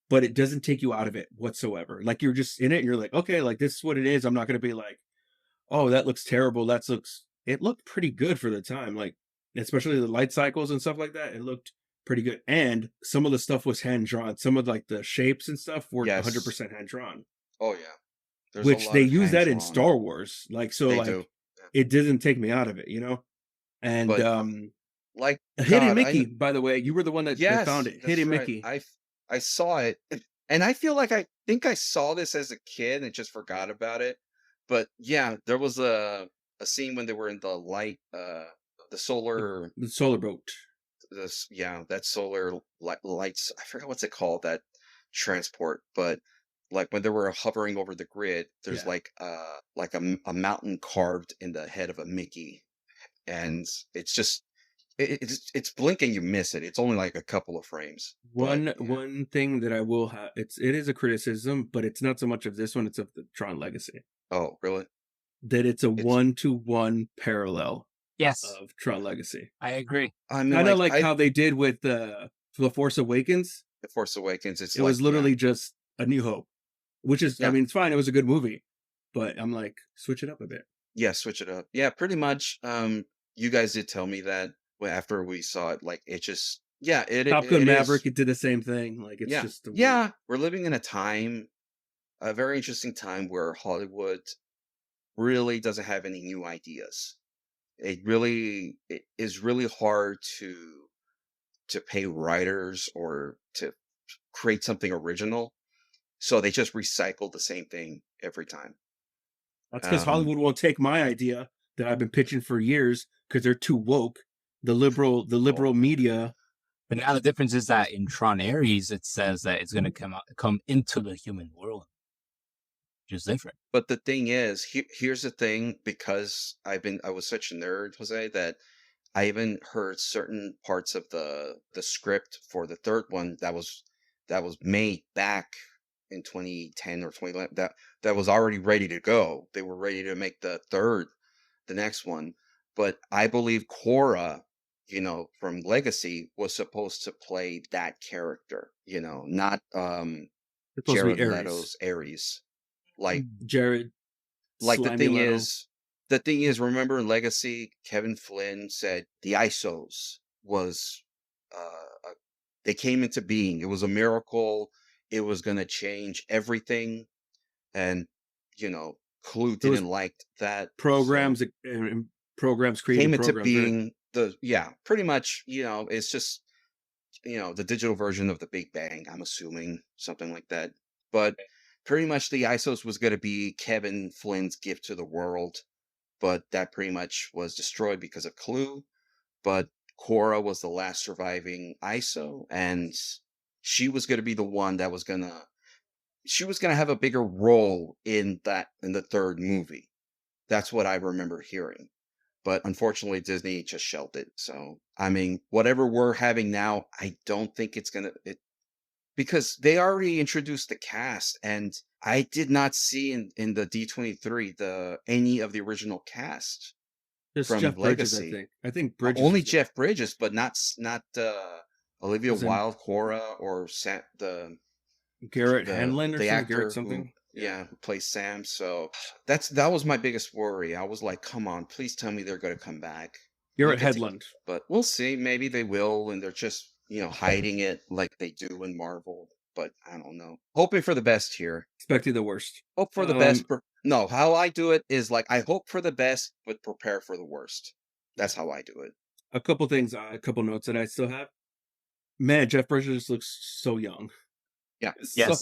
but it doesn't take you out of it whatsoever. Like you're just in it and you're like, okay, like this is what it is. I'm not going to be like, oh, that looks terrible. It looked pretty good for the time. Like, especially the light cycles and stuff like that. It looked pretty good. And some of the stuff was hand drawn. Some of like the shapes and stuff were 100% hand drawn. Oh yeah. There's which they use that in Star Wars. Like, so they like, it didn't take me out of it, you know? And, like Hidden Mickey, by the way, you were the one that found it. Hidden Mickey. I saw it, and I feel like I think I saw this as a kid and just forgot about it. But yeah, there was a scene when they were in the light, the solar boat. That solar lights. I forgot what's it called, that transport, but like when they were hovering over the grid, there's like a mountain carved in the head of a Mickey, and it's just. It's blinking, you miss it. It's only like a couple of frames. One thing that I will have, it is a criticism, but it's not so much of this one, it's of the Tron Legacy. Oh, really? That it's a 1-to-1 parallel. Yes. Of Tron Legacy. I agree. I mean, kind of like how they did with The Force Awakens. The Force Awakens, it was literally just A New Hope, which is, I mean, it's fine. It was a good movie, but I'm like, switch it up a bit. Yeah, switch it up. Yeah, pretty much. You guys did tell me that. After we saw it, like it just Top Gun Maverick, it did the same thing. Like it's just we're living in a very interesting time where Hollywood really doesn't have any new ideas. It is really hard to pay writers or to create something original, so they just recycle the same thing every time. That's because Hollywood won't take my idea that I've been pitching for years because they're too woke. The liberal media. But now the difference is that in Tron Ares, it says that it's going to come into the human world, which is different. But the thing is, here's the thing, because I was such a nerd, Jose, that I even heard certain parts of the script for the third one that was made back in 2010 or 2011 that was already ready to go. They were ready to make the next one. But I believe Korra, from Legacy was supposed to play that character, not Supposed to be Jared Ares. Leto's Ares. Like Jared. like the Slimy thing Leto. is, remember in Legacy, Kevin Flynn said the ISOs was they came into being. It was a miracle. It was going to change everything. And, Clue There was didn't like that. programs so and programs creating came into programs. Right? being pretty much, it's just, the digital version of the Big Bang, I'm assuming, something like that. But pretty much the ISOs was going to be Kevin Flynn's gift to the world. But that pretty much was destroyed because of Clue. But Korra was the last surviving ISO, and she was going to be the one that was going to have a bigger role in the third movie. That's what I remember hearing. But unfortunately, Disney just shelved it. So, I mean, whatever we're having now, I don't think it's going to, because they already introduced the cast, and I did not see in the D23 any of the original cast. Just from Jeff Bridges, Legacy. I think Bridges. Only is the- Jeff Bridges, but not Olivia Was in- Wilde, Korra, or Garrett the Hanlon or the something. actor Garrett something. who plays Sam. So that was my biggest worry. I was like, come on, please tell me they're going to come back. Garrett We'll get to- Hedlund. But we'll see. Maybe they will, and they're just hiding it like they do in Marvel. But I don't know. Hoping for the best here. Expecting the worst. Hope for the best. No, how I do it is like I hope for the best, but prepare for the worst. That's how I do it. A couple things, a couple notes that I still have. Man, Jeff Bridges looks so young. Yeah. So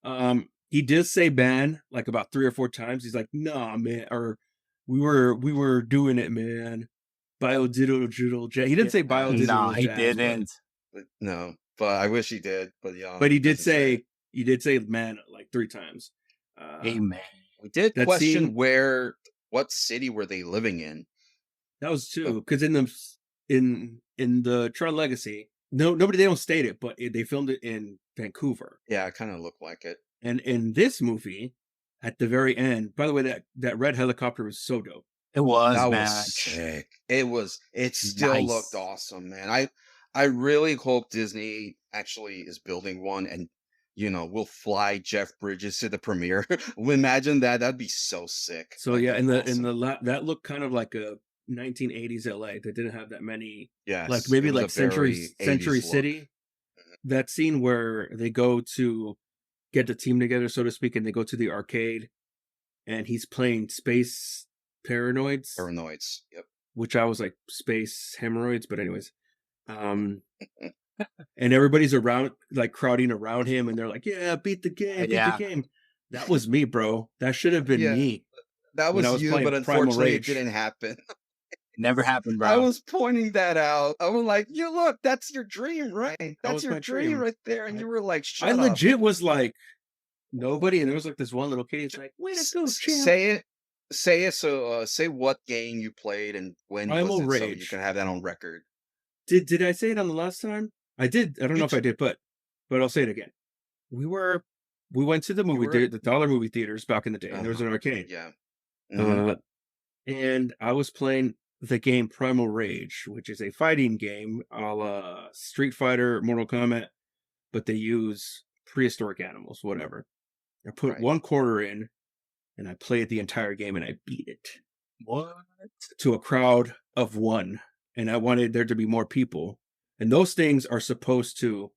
young. He did say ban like about 3 or 4 times. He's like, nah, man, or we were doing it, man. Biodigital jazz. He didn't say biodigital No, he jazz, didn't. No, but I wish he did. But yeah, But he did say man like 3 times. Amen. We did that question scene- what city were they living in? That was 2, because in the Tron Legacy, they don't state it, but they filmed it in Vancouver. Yeah, it kind of looked like it. And in this movie, at the very end, by the way, that red helicopter was so dope. It was, That man. was sick. It still Nice. looked awesome, man. I really hope Disney actually is building one, and we'll fly Jeff Bridges to the premiere. Imagine that. That'd be so sick. So That'd yeah, be in awesome. the that looked kind of like a 1980s LA. They didn't have that many, Yes, like maybe it was like a very Century 80s look. City. That scene where they go to get the team together, so to speak, and they go to the arcade, and he's playing Space Paranoids, Yep. which I was like Space Hemorrhoids, but anyways, and everybody's around, like crowding around him, and they're like, "Yeah, beat the game, beat the game." That was me, bro. That should have been Yeah. me. That when I was was you, playing but Primal unfortunately, it Rage. didn't happen. It never happened, bro. I was pointing that out. I was like, "You look, that's your dream, right? That's was your my dream dream. right there." And you were like, "Shut I up." legit was like nobody, and there was like this one little kid. He's like, "Way to go, champ!" Say it. So, say what game you played and when Primal was it, so you Rage. can have that on record. Did I say it on the last time? I did. I don't know if I did, but I'll say it again. We went to the the dollar movie theaters back in the day, and there was an arcade. Yeah. Mhm. And I was playing the game Primal Rage, which is a fighting game a la Street Fighter, Mortal Kombat, but they use prehistoric animals, whatever. I put Right. 1 quarter in, and I played the entire game, and I beat it What? to a crowd of 1. And I wanted there to be more people. And those things are supposed to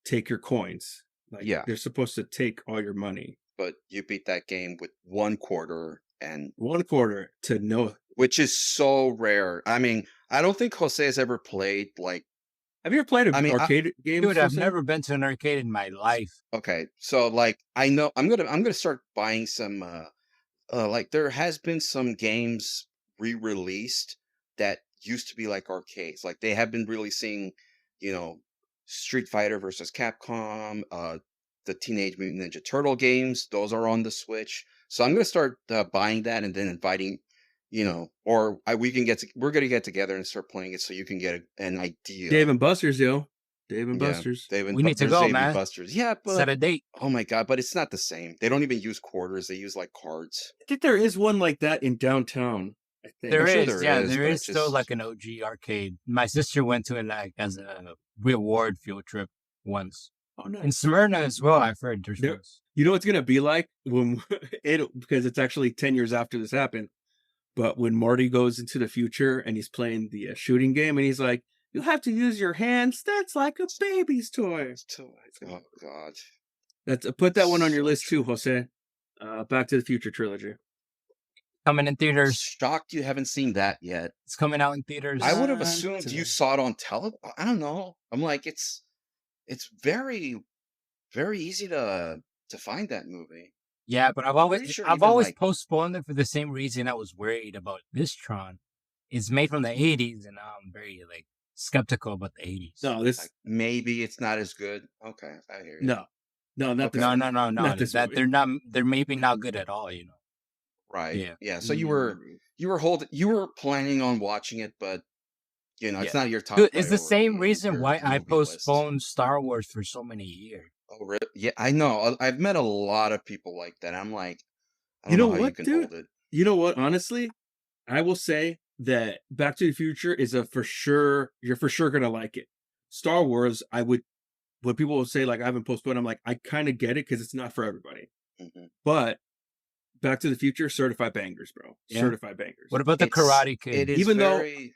take your coins. Like, Yeah. they're supposed to take all your money. But you beat that game with 1 quarter, and 1 quarter to no. which is so rare. I mean, I don't think Jose has ever played like. Have you ever played an arcade game? Dude, I've never been to an arcade in my life. Okay, so like I know I'm gonna start buying some. Like there has been some games re-released that used to be like arcades. Like they have been releasing, Street Fighter versus Capcom, the Teenage Mutant Ninja Turtle games. Those are on the Switch. So I'm gonna start buying that and then inviting, we're gonna get together and start playing it so you can get an idea. Dave and Buster's, yo. Dave and Yeah, Buster's. Dave and We need to Buster's, go, Dave and man. Buster's. Yeah, but Set a date. oh my god, but it's not the same. They don't even use quarters. They use like cards. I think there is one like that in downtown. I think. There I'm sure is, there yeah, is, there but is it still just- like an OG arcade. My sister went to it like as a reward field trip once. Oh no. In Smyrna as well, I've heard there's There- ones. You know what it's gonna be like when because it's actually 10 years after this happened. But when Marty goes into the future and he's playing the shooting game and he's like, "You have to use your hands. That's like a baby's toy." Oh god. That's put that one on your list too, Jose. Back to the Future trilogy. Coming in theaters. Shocked you haven't seen that yet. It's coming out in theaters. I would have Not assumed you today. saw it on television. I don't know. I'm like, it's very, very easy to find that movie. Yeah, but I've pretty always sure I've even, always like- postponed it for the same reason I was worried about this Tron. It's made from the 80s, and now I'm very like skeptical about the 80s. No, this Like maybe it's not as good. Okay, I hear you. no, not Okay. this. no, one. no, no, no. Not this That movie. they're maybe not good at all. You know. Right. Yeah. So you were planning on watching it, but it's Yeah. not your top. Dude, it's the priority same in reason your why I movie list. postponed Star Wars for so many years. Oh, really? Yeah, I know. I've met a lot of people like that. I'm like, I You don't know how you what, can dude? hold it. You know what? Honestly, I will say that Back to the Future is a for sure. You're for sure gonna like it. Star Wars, I would. When people will say like I haven't postponed, I'm like I kind of get it because it's not for everybody. Mhm. But Back to the Future, certified bangers, bro. Yeah. Certified bangers. What about the It's- Karate Kid? It is Even though- very.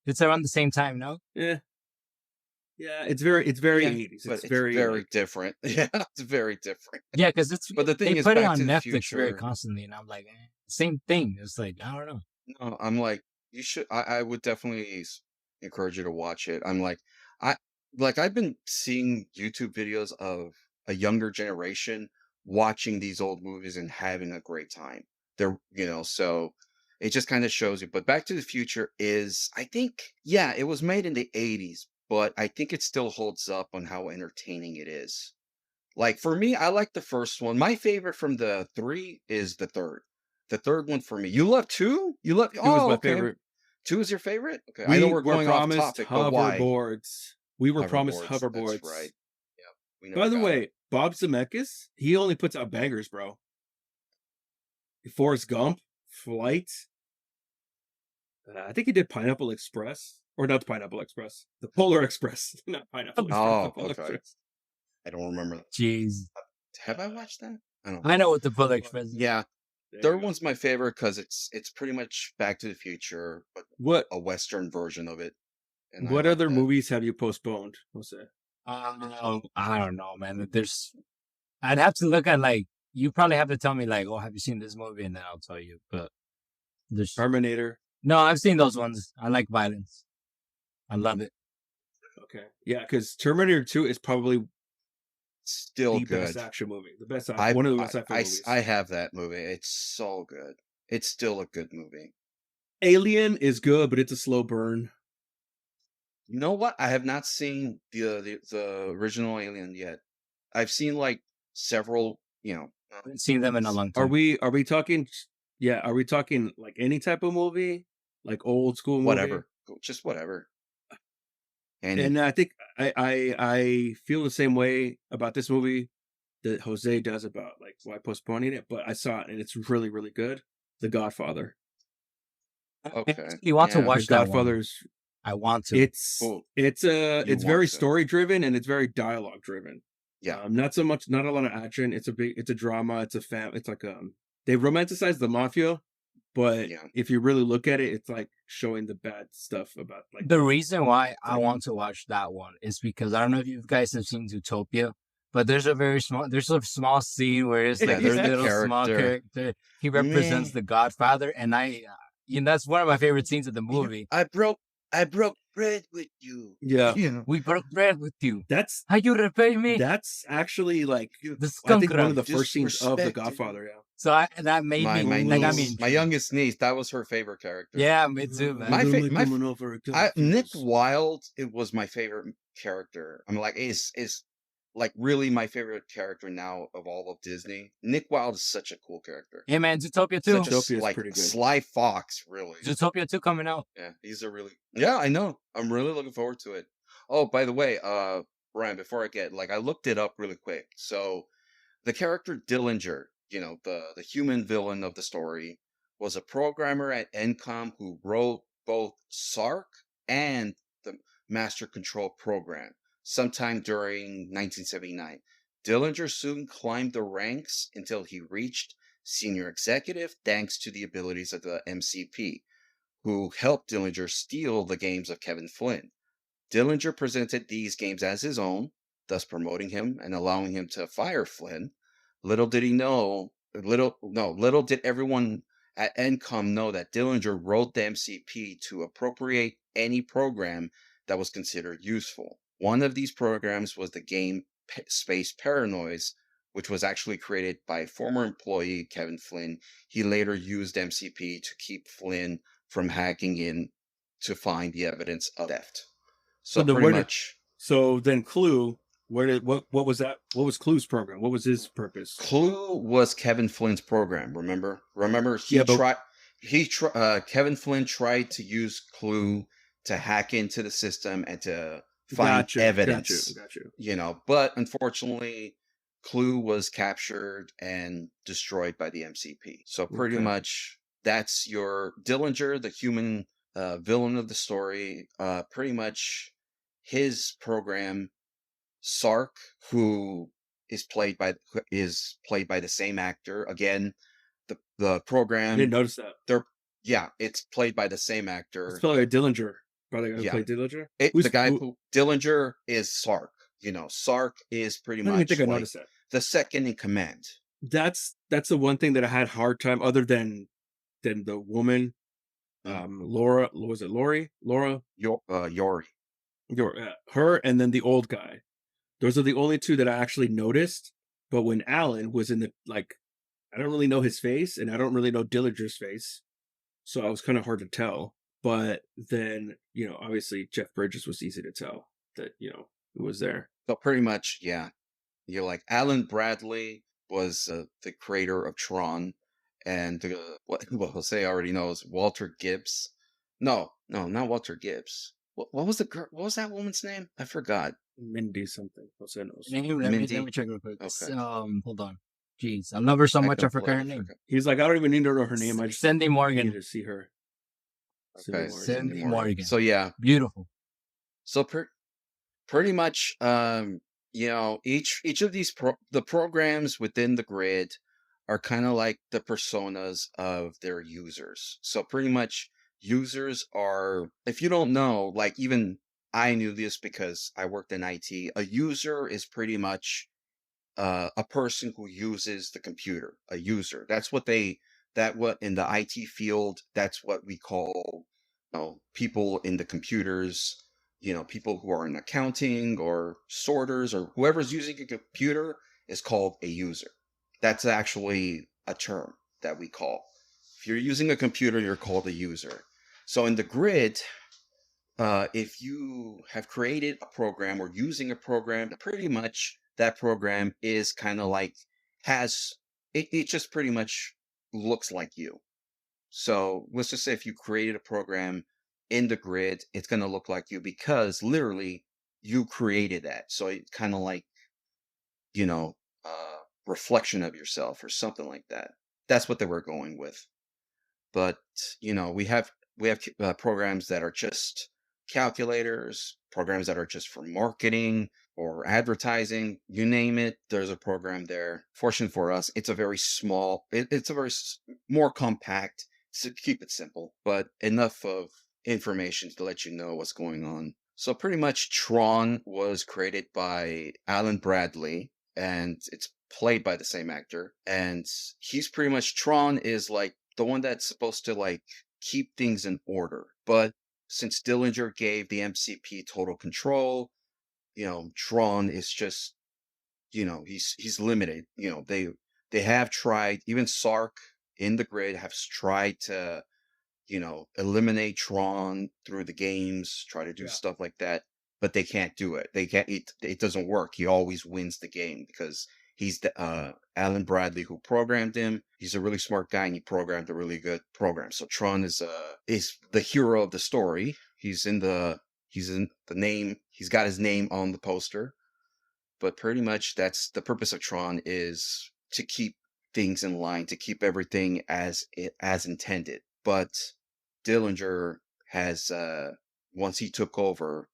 It's around the same time, no? Yeah, it's very Yeah, 80s. but It's very like, different. Yeah, it's very different. Yeah, because it's But the thing they is, put it Back on to the Netflix very Future- constantly, and I'm like, same thing. It's like I don't know. No, I'm like, you should. I would definitely encourage you to watch it. I'm like, I've been seeing YouTube videos of a younger generation watching these old movies and having a great time. They're, so it just kind of shows you. But Back to the Future is, I think, yeah, it was made in the 80s, but I think it still holds up on how entertaining it is. Like for me, I like the first one. My favorite from the three is the third. The third one for me. You love two? You love Two was my okay. favorite. Two is your favorite? Okay. I know we're going off promised topic, but why? hoverboards. We were promised Hoverboards, hoverboards. That's right. Yeah. We never By the got way, it. Bob Zemeckis, he only puts out bangers, bro. Forrest Gump, Flight. I think he did Pineapple Express. Or not Pineapple Express. The Polar Express. Not Pineapple Express. Oh, the Polar okay. Express. I don't remember that. Jeez, Have I watched that? I don't know. I know what the Polar Express is. Yeah. There you Third go. one's my favorite because it's pretty much Back to the Future, but What a Western version of it. And I what like other that. movies have you postponed, Jose? I don't know, man. I'd have to look at like you probably have to tell me like, oh, have you seen this movie? And then I'll tell you. But there's Terminator. no, I've seen those ones. I like violence. I love it. Okay. Yeah, because Terminator 2 is probably Still the good. best action movie. The best I- one of the best action I, movies. I have that movie. It's so good. It's still a good movie. Alien is good, but it's a slow burn. You know what? I have not seen the original Alien yet. I've seen like several, I haven't seen them in a long time. Are we talking? Yeah, are we talking like any type of movie, like old school movie? whatever, just whatever. And I think I feel the same way about this movie that Jose does about like why postponing it. But I saw it and it's really really good. The Godfather. Okay. You want to Yeah. watch The that one? Godfather's. I want to. It's Cool. it's want very to. story driven and it's very dialogue driven. Yeah. Not so much, not a lot of action. It's a drama. It's like they romanticize the mafia, but Yeah. if you really look at it, it's like showing the bad stuff about like The reason why I want to watch that one is because I don't know if you guys have seen Zootopia, but there's a small scene where it's like Yeah, there's a that little small character. character. He represents Meh. the Godfather, and that's one of my favorite scenes of the movie. I broke bread with you. yeah. We broke bread with you. That's How you repay me? that's actually like The I skunk think one of the Just first scenes of the respect it. Godfather. Yeah. So that made My me that got me. niece, my youngest niece, that was her favorite character. Yeah, me too, man. My fa- my- coming over again, Nick please. Wilde, it was my favorite character. I'm like, is like really my favorite character now of all of Disney. Nick Wilde is such a cool character. Yeah, man, Zootopia 2. Such Zootopia a is like pretty good. Sly Fox, really. Zootopia 2 coming out. Yeah, he's a really. Yeah, I know. I'm really looking forward to it. Oh, by the way, Ryan, before I get I looked it up really quick. So the character Dillinger, the human villain of the story, was a programmer at ENCOM who wrote both SARC and the Master Control program sometime during 1979. Dillinger soon climbed the ranks until he reached senior executive thanks to the abilities of the MCP, who helped Dillinger steal the games of Kevin Flynn. Dillinger presented these games as his own, thus promoting him and allowing him to fire Flynn. Little did he know, little did everyone at ENCOM know that Dillinger wrote the MCP to appropriate any program that was considered useful. One of these programs was the game Space Paranoids, which was actually created by former employee Kevin Flynn. He later used MCP to keep Flynn from hacking in to find the evidence of theft. So pretty much. So then Clue, what was that? What was Clue's program? What was his purpose? Clue was Kevin Flynn's program. Remember, Kevin Flynn tried to use Clue to hack into the system and to find evidence. Got you. But unfortunately, Clue was captured and destroyed by the MCP. So pretty much that's your Dillinger, the human villain of the story. Pretty much his program, Sark, who is played by the same actor. Again, the program. I didn't notice that. It's played by the same actor. It's played by Dillinger. Probably gonna play Dillinger. Dillinger is Sark. Sark is pretty much. I think I noticed that. The second in command. That's the one thing that I had a hard time, other than the woman, Laura. Was it Lori? Laura? Yori. Her, and then the old guy. Those are the only two that I actually noticed. But when Alan was in I don't really know his face, and I don't really know Dillinger's face, so I was kind of hard to tell. But then, obviously Jeff Bridges was easy to tell that, who was there. So pretty much, yeah. You're like, Alan Bradley was the creator of Tron, and what Jose already knows, Walter Gibbs. No, not Walter Gibbs. What was what was that woman's name? I forgot. Mindy something. Jose knows. Let me check real quick. Okay. Hold on. Jeez, I love her so much. I forgot her name. He's like, I don't even need to know her name. I just Cindy Morgan. need to see her. Okay, Cindy Morgan. So yeah, beautiful. So pretty much, each of these the programs within the grid are kind of like the personas of their users. So pretty much, users are, if you don't know, even I knew this because I worked in IT. A user is pretty much a person who uses the computer. A user. That's what in the IT field, that's what we call, people in the computers. People who are in accounting or sorters or whoever's using a computer is called a user. That's actually a term that we call. If you're using a computer, you're called a user. So in the grid, if you have created a program or using a program, pretty much that program is kind of it just pretty much looks like you. So let's just say if you created a program in the grid, it's going to look like you because literally you created that. So it's kind of like, reflection of yourself or something like that. That's what they were going with. But, we have programs that are just calculators, programs that are just for marketing or advertising, you name it. There's a program there. Fortunately for us, it's a very small, it's a very more compact, to keep it simple, but enough of information to let you know what's going on. So pretty much Tron was created by Alan Bradley, and it's played by the same actor. And he's pretty much, Tron is the one that's supposed to keep things in order. But since Dillinger gave the MCP total control, Tron is just, he's limited. They have tried, even Sark in the grid have tried to, eliminate Tron through the games, try to do stuff like that, but they can't do it. They can't. It doesn't work. He always wins the game because he's the Alan Bradley who programmed him. He's a really smart guy, and he programmed a really good program. So Tron is the hero of the story. He's in the He's in the name. He's got his name on the poster. But pretty much that's the purpose of Tron, is to keep things in line, to keep everything as intended. But Dillinger has once he took over,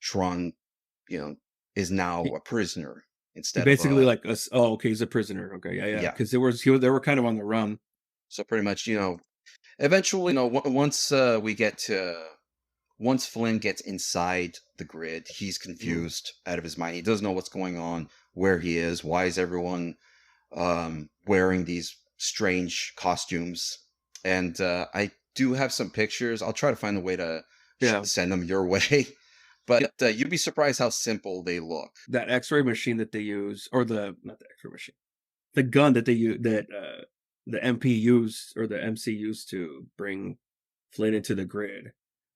Tron, is now a prisoner instead basically of like us. Oh, okay, he's a prisoner. Okay, yeah. Because they were kind of on the run. So pretty much, eventually, once Flynn gets inside the grid, he's confused out of his mind. He doesn't know what's going on, where he is, why is everyone wearing these strange costumes. And I do have some pictures. I'll try to find a way to send them your way. But you'd be surprised how simple they look. That X-ray machine that they use, or not the X-ray machine, the gun that they use, that the MP used, or the MC used to bring Flynn into the grid,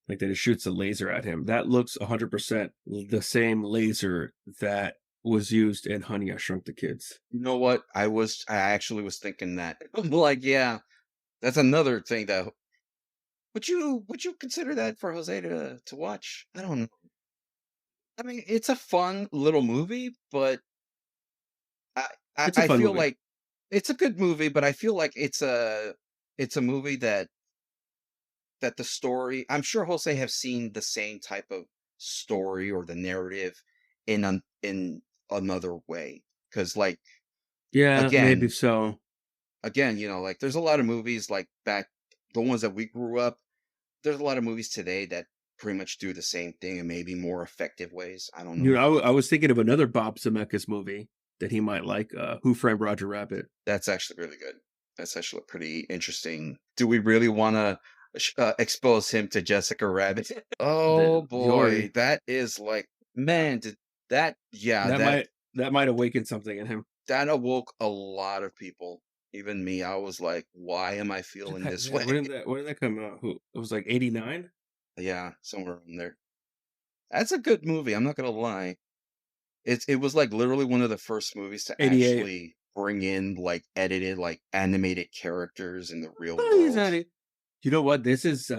like that it shoots a laser at him. That looks 100% the same laser that was used in Honey, I Shrunk the Kids. You know what? I actually was thinking that. Like, yeah, that's another thing that. Would you consider that for Jose to watch? I don't know. I mean, it's a fun little movie, but I feel movie. like it's a good movie, but I feel like it's a movie that the story. I'm sure Jose have seen the same type of story or the narrative in another way, because again, maybe so. Again, like there's a lot of movies like back the ones that we grew up. There's a lot of movies today that pretty much do the same thing in maybe more effective ways. I don't know. I was thinking of another Bob Zemeckis movie that he might like, Who Framed Roger Rabbit. That's actually really good. That's actually pretty interesting. Do we really want to expose him to Jessica Rabbit? Oh boy, that is man, that might awaken something in him. That awoke a lot of people. Even me, I was like, why am I feeling this way? When did that come out? It was like 89? Yeah, somewhere in there. That's a good movie. I'm not going to lie. It was literally one of the first movies to 88. Actually bring in edited, animated characters in the real world. You know what? This is,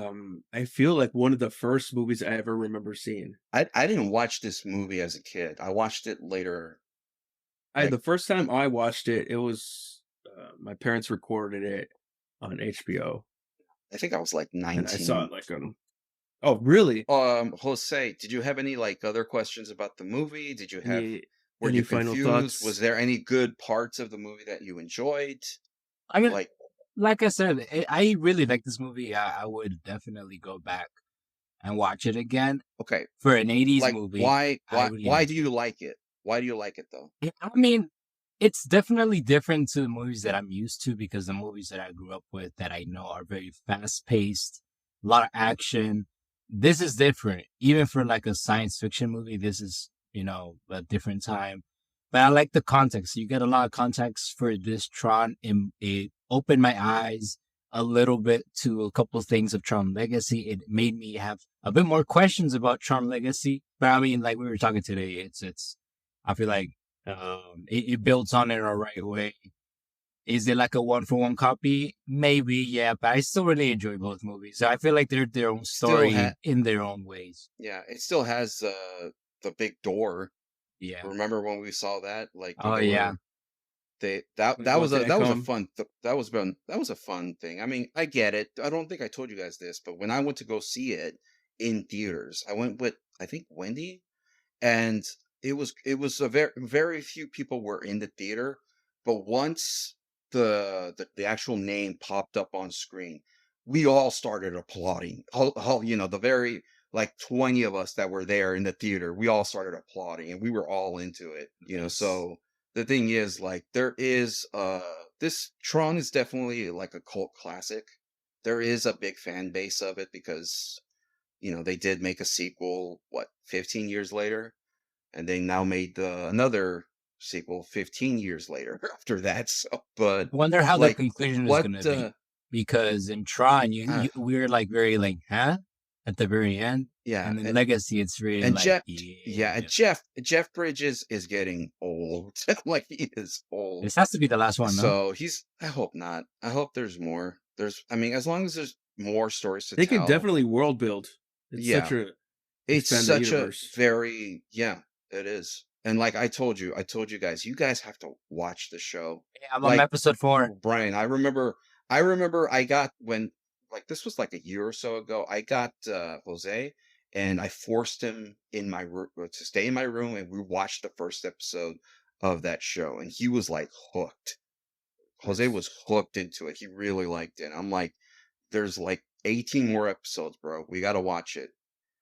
I feel like one of the first movies I ever remember seeing. I didn't watch this movie as a kid. I watched it later. The first time I watched it, it was... my parents recorded it on HBO. I think I was 19. And I saw it on... Oh, really? Jose, did you have any other questions about the movie? Did you have were you final confused? Thoughts? Was there any good parts of the movie that you enjoyed? I mean, like I said, I really like this movie. I would definitely go back and watch it again. Okay, for an 80s movie. Why do you like it? Why do you like it though? I mean, it's definitely different to the movies that I'm used to, because the movies that I grew up with that I know are very fast paced, a lot of action. This is different. Even for a science fiction movie, this is, a different time. But I like the context. You get a lot of context for this Tron. It opened my eyes a little bit to a couple of things of Tron Legacy. It made me have a bit more questions about Tron Legacy. But I mean, like we were talking today, I feel like it builds on it in a right way. Is it like a 1-for-1 copy? Maybe, yeah, but I still really enjoy both movies. So I feel like they're their own story in their own ways. Yeah, it still has the big door. Yeah. Remember when we saw that? Yeah. That was a fun thing. I mean, I get it. I don't think I told you guys this, but when I went to go see it in theaters, I went with I think Wendy, and it was a very few people were in the theater, but once the actual name popped up on screen, we all started applauding. The very 20 of us that were there in the theater, we all started applauding, and we were all into it. So the thing is, there is this Tron is definitely a cult classic. There is a big fan base of it because they did make a sequel 15 years later, and they now made another sequel 15 years later after that. So, but I wonder how the conclusion is going to be, because in Tron, we were very huh at the very end. Yeah, and in Legacy, it's really and Jeff Bridges is getting old. He is old. This has to be the last one, no? So I hope not. I hope there's more. I mean, as long as there's more stories to tell. They can definitely world build. It's It's expand the such a universe. very it is. And like I told you guys, you guys have to watch the show. Yeah, I'm on Like episode 4. Brian, I remember I got when like this was like a year or so ago. I got Jose and I forced him in my room to stay in my room and we watched the first episode of that show and he was like hooked. Jose Nice. was hooked into it. He really liked it. I'm like, there's like 18 more episodes, bro. We got to watch it.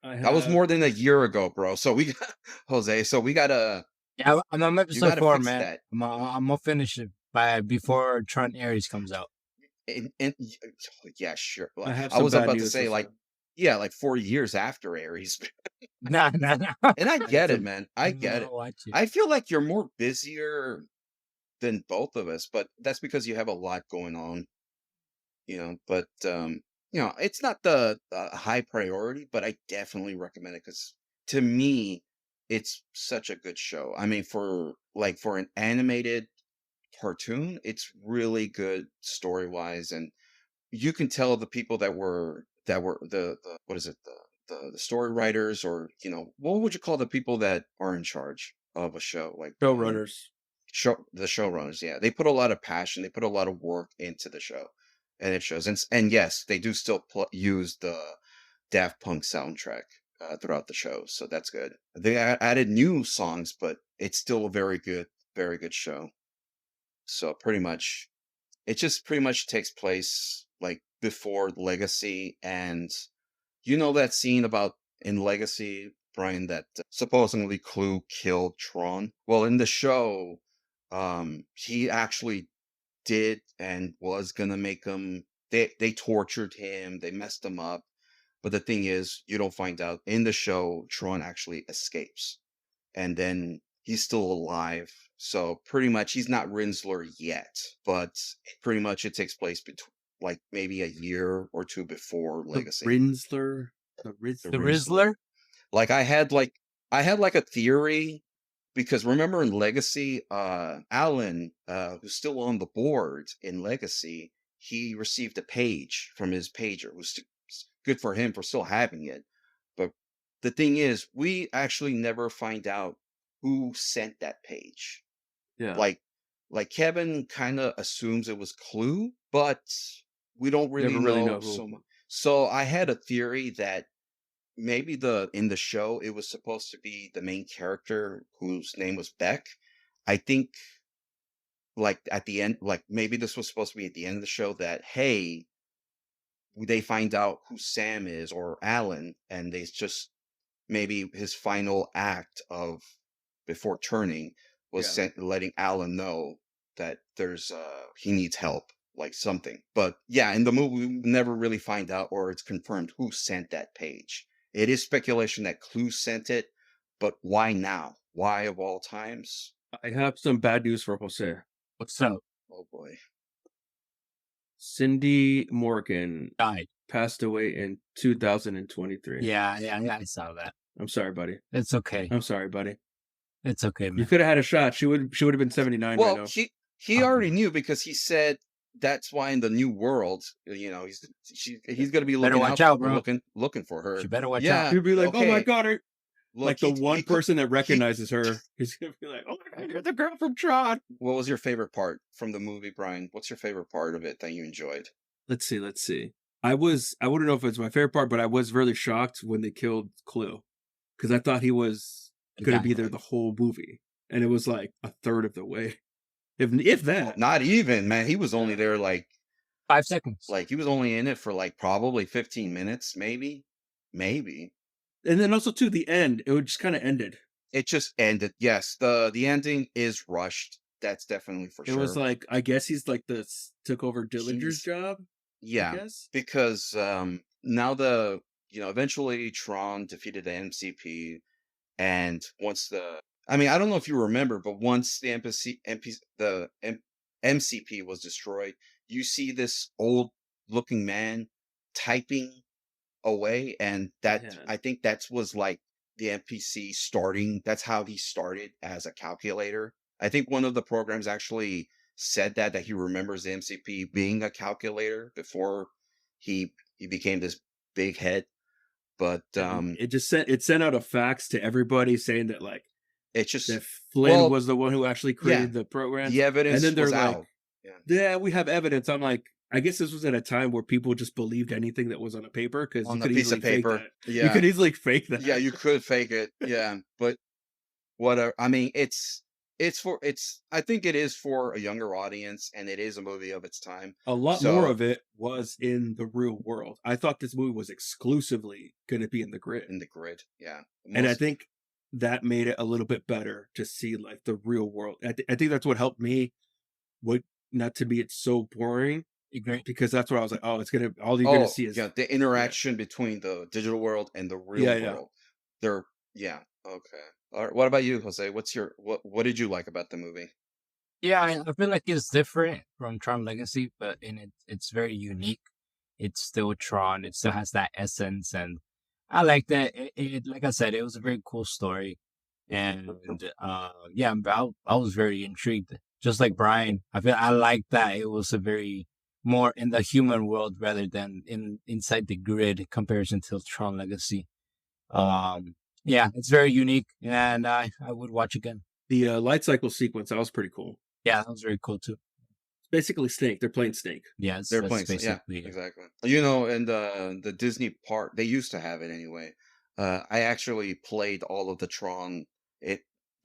That was more than a year ago, bro. So we got Jose. So we gotta. Yeah, I'm on You episode gotta 4, fix man. that. I'm gonna finish it before Tron Ares comes out. And yeah, sure. I have I some was bad about to news say for like, Sam. yeah, like 4 years after Aries. Nah. And I get it, some- man. I get it. I'll watch it. I feel like you're more busier than both of us, but that's because you have a lot going on, But it's not the high priority, but I definitely recommend it because to me, it's such a good show. I mean, for an animated cartoon, it's really good story wise, and you can tell the people that were the what is it the story writers or what would you call the people that are in charge of a show like Showrunners. the showrunners, yeah, they put a lot of passion, they put a lot of work into the show, and it shows. And yes, they do still use the Daft Punk soundtrack throughout the show, so that's good. They added new songs, but it's still a very good show. So it just pretty much takes place like before Legacy, and that scene about in Legacy, Brian, that supposedly Clue killed Tron. Well, in the show, he actually did and was gonna make him. They tortured him. They messed him up. But the thing is, you don't find out in the show. Tron actually escapes, and then he's still alive. So pretty much, he's not Rinsler yet. But pretty much, it takes place between like maybe a year or two before Legacy. The Rinsler. The The Rizzler? Like I had like a theory because remember in Legacy, Alan, who's still on the board in Legacy, he received a page from his pager. It was good for him for still having it. But the thing is, we actually never find out who sent that page. Yeah. Like Kevin kind of assumes it was Clue, but we don't really Never really know know who. so much. So I had a theory that maybe in the show it was supposed to be the main character whose name was Beck. I think like at the end, like maybe this was supposed to be at the end of the show that hey, they find out who Sam is or Alan, and they just maybe his final act of before turning was letting Alan know that there's he needs help, like something. But yeah, in the movie we never really find out or it's confirmed who sent that page. It is speculation that Clue sent it, but why now? Why of all times? I have some bad news for Jose. What's up? Oh boy. Cindy Morgan Died. passed away in 2023. Yeah, I saw that. I'm sorry, buddy. It's okay. I'm sorry, buddy. It's okay, You man. could have had a shot. She would have been 79 right Well, now. he already knew because he said that's why in the new world, he's gonna be Better looking watch out, bro. looking for her. You better watch Yeah. out. He'd be like, "Oh my okay. god!" Look, Like the he- one he- person that recognizes her, he's gonna be like, "Oh my god, you're the girl from Tron." What was your favorite part from the movie, Brian? What's your favorite part of it that you enjoyed? Let's see. I wouldn't know if it's my favorite part, but I was really shocked when they killed Clue because I thought he was gonna be there the whole movie, and it was like a third of the way, if that. Not even, man. He was only there 5 seconds. like he was only in it for like probably 15 minutes, maybe. And then also to the end, it just kind of ended. It just ended. Yes, the ending is rushed. That's definitely for sure. It was like, I guess he's like took over Dillinger's He's- job. I yeah, guess. because now eventually Tron defeated the MCP, and I don't know if you remember, but once the MCP was destroyed, you see this old looking man typing away, and that Yeah. I think that was like the NPC starting. That's how he started as a calculator. I think one of the programs actually said that he remembers the MCP being a calculator before he became this big head. But it sent out a fax to everybody saying that like it's just that Flynn was the one who actually created the program. the evidence and then they're was like, out. yeah, we have evidence. I'm like, I guess this was at a time where people just believed anything that was on a paper because you On a could piece easily of paper. fake that. Yeah. You could easily fake that. Yeah, you could fake it. Yeah, but whatever. I mean, I think it is for a younger audience, and it is a movie of its time. A lot more of it was in the real world. I thought this movie was exclusively going to be in the grid. Yeah. And I think that made it a little bit better to see like the real world. I think that's what helped me, not to be it's so boring. Because that's what I was like, all you're gonna see is the interaction between the digital world and the real world. They're okay. All right. What about you, Jose? What did you like about the movie? Yeah, I feel like it's different from Tron Legacy, but it's very unique. It's still Tron. It still has that essence, and I like that. It like I said, it was a very cool story, and I was very intrigued. Just like Brian, I like that it was a very more in the human world rather than inside the grid in comparison to Tron Legacy. It's very unique, and I would watch again. The light cycle sequence, that was pretty cool. Yeah, that was very cool too. It's basically Snake. They're playing Snake. Yeah, they're playing basically exactly. You know, and the Disney part, they used to have it anyway. I actually played all of the Tron.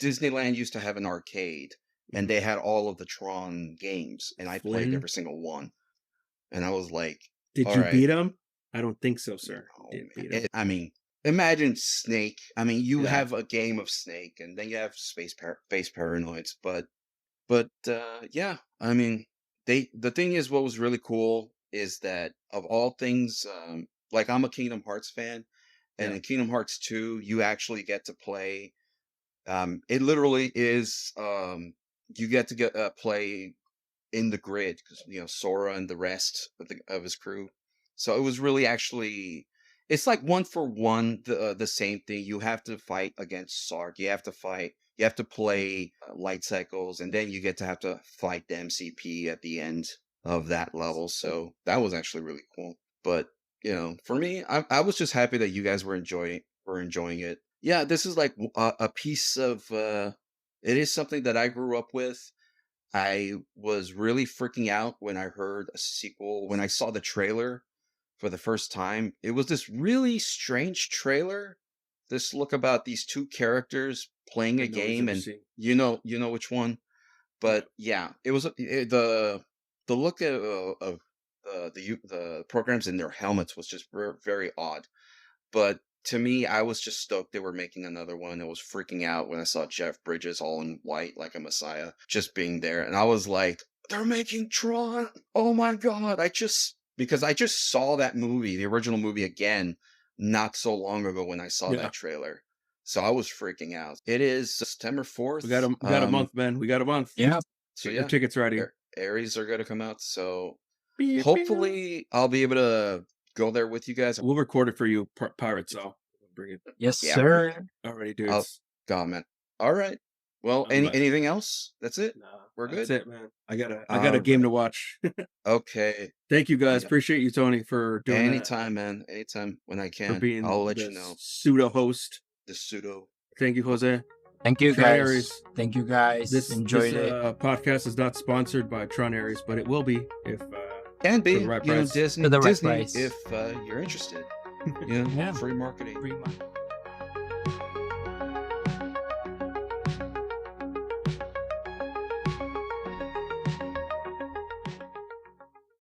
Disneyland used to have an arcade, and they had all of the Tron games, and I played every single one. And I was like, "Did you beat him?" I don't think so, sir. I mean, imagine Snake. I mean, you have a game of Snake, and then you have space paranoids. But yeah. I mean, the thing is, what was really cool is that of all things, like I'm a Kingdom Hearts fan, and in Kingdom Hearts 2, you actually get to play. It literally is. You get to play in the grid because Sora and the rest of his crew. So it was really actually, it's like one for one the same thing. You have to fight against Sark. You have to play light cycles, and then you get to have to fight the MCP at the end of that level. So that was actually really cool. But for me, I was just happy that you guys were enjoying it. Yeah, this is like a piece of. It is something that I grew up with. I was really freaking out when I heard a sequel, when I saw the trailer for the first time. It was this really strange trailer. This look about these two characters playing a game, and you know which one. But yeah, it was the look of the programs in their helmets was just very odd. But to me, I was just stoked they were making another one. I was freaking out when I saw Jeff Bridges all in white like a messiah just being there. And I was like, they're making Tron. Oh my God. Because I just saw that movie, the original movie again, not so long ago when I saw that trailer. So I was freaking out. It is September 4th. We got a month, man. We got a month. Yeah. So your tickets ready. Aries are going to come out. So hopefully I'll be able to go there with you guys. We'll record it for you, Pirates. So bring it. Yes, sir. Already, dudes. God, man. All right. Well, anything else? That's it. Nah, we're good. That's it, man. I got a game to watch. Okay. Thank you, guys. Appreciate you, Tony, for doing anytime, man. Anytime when I can. For being I'll let you know. Pseudo host. The pseudo. Thank you, Jose. Thank you, Tron guys. Aries. Thank you, guys. Enjoyed it. Podcast is not sponsored by Tron Aries, but it will be if. Can be, the right price. Disney, for the right price. If you're interested. Yeah, Yeah. free marketing. Free money.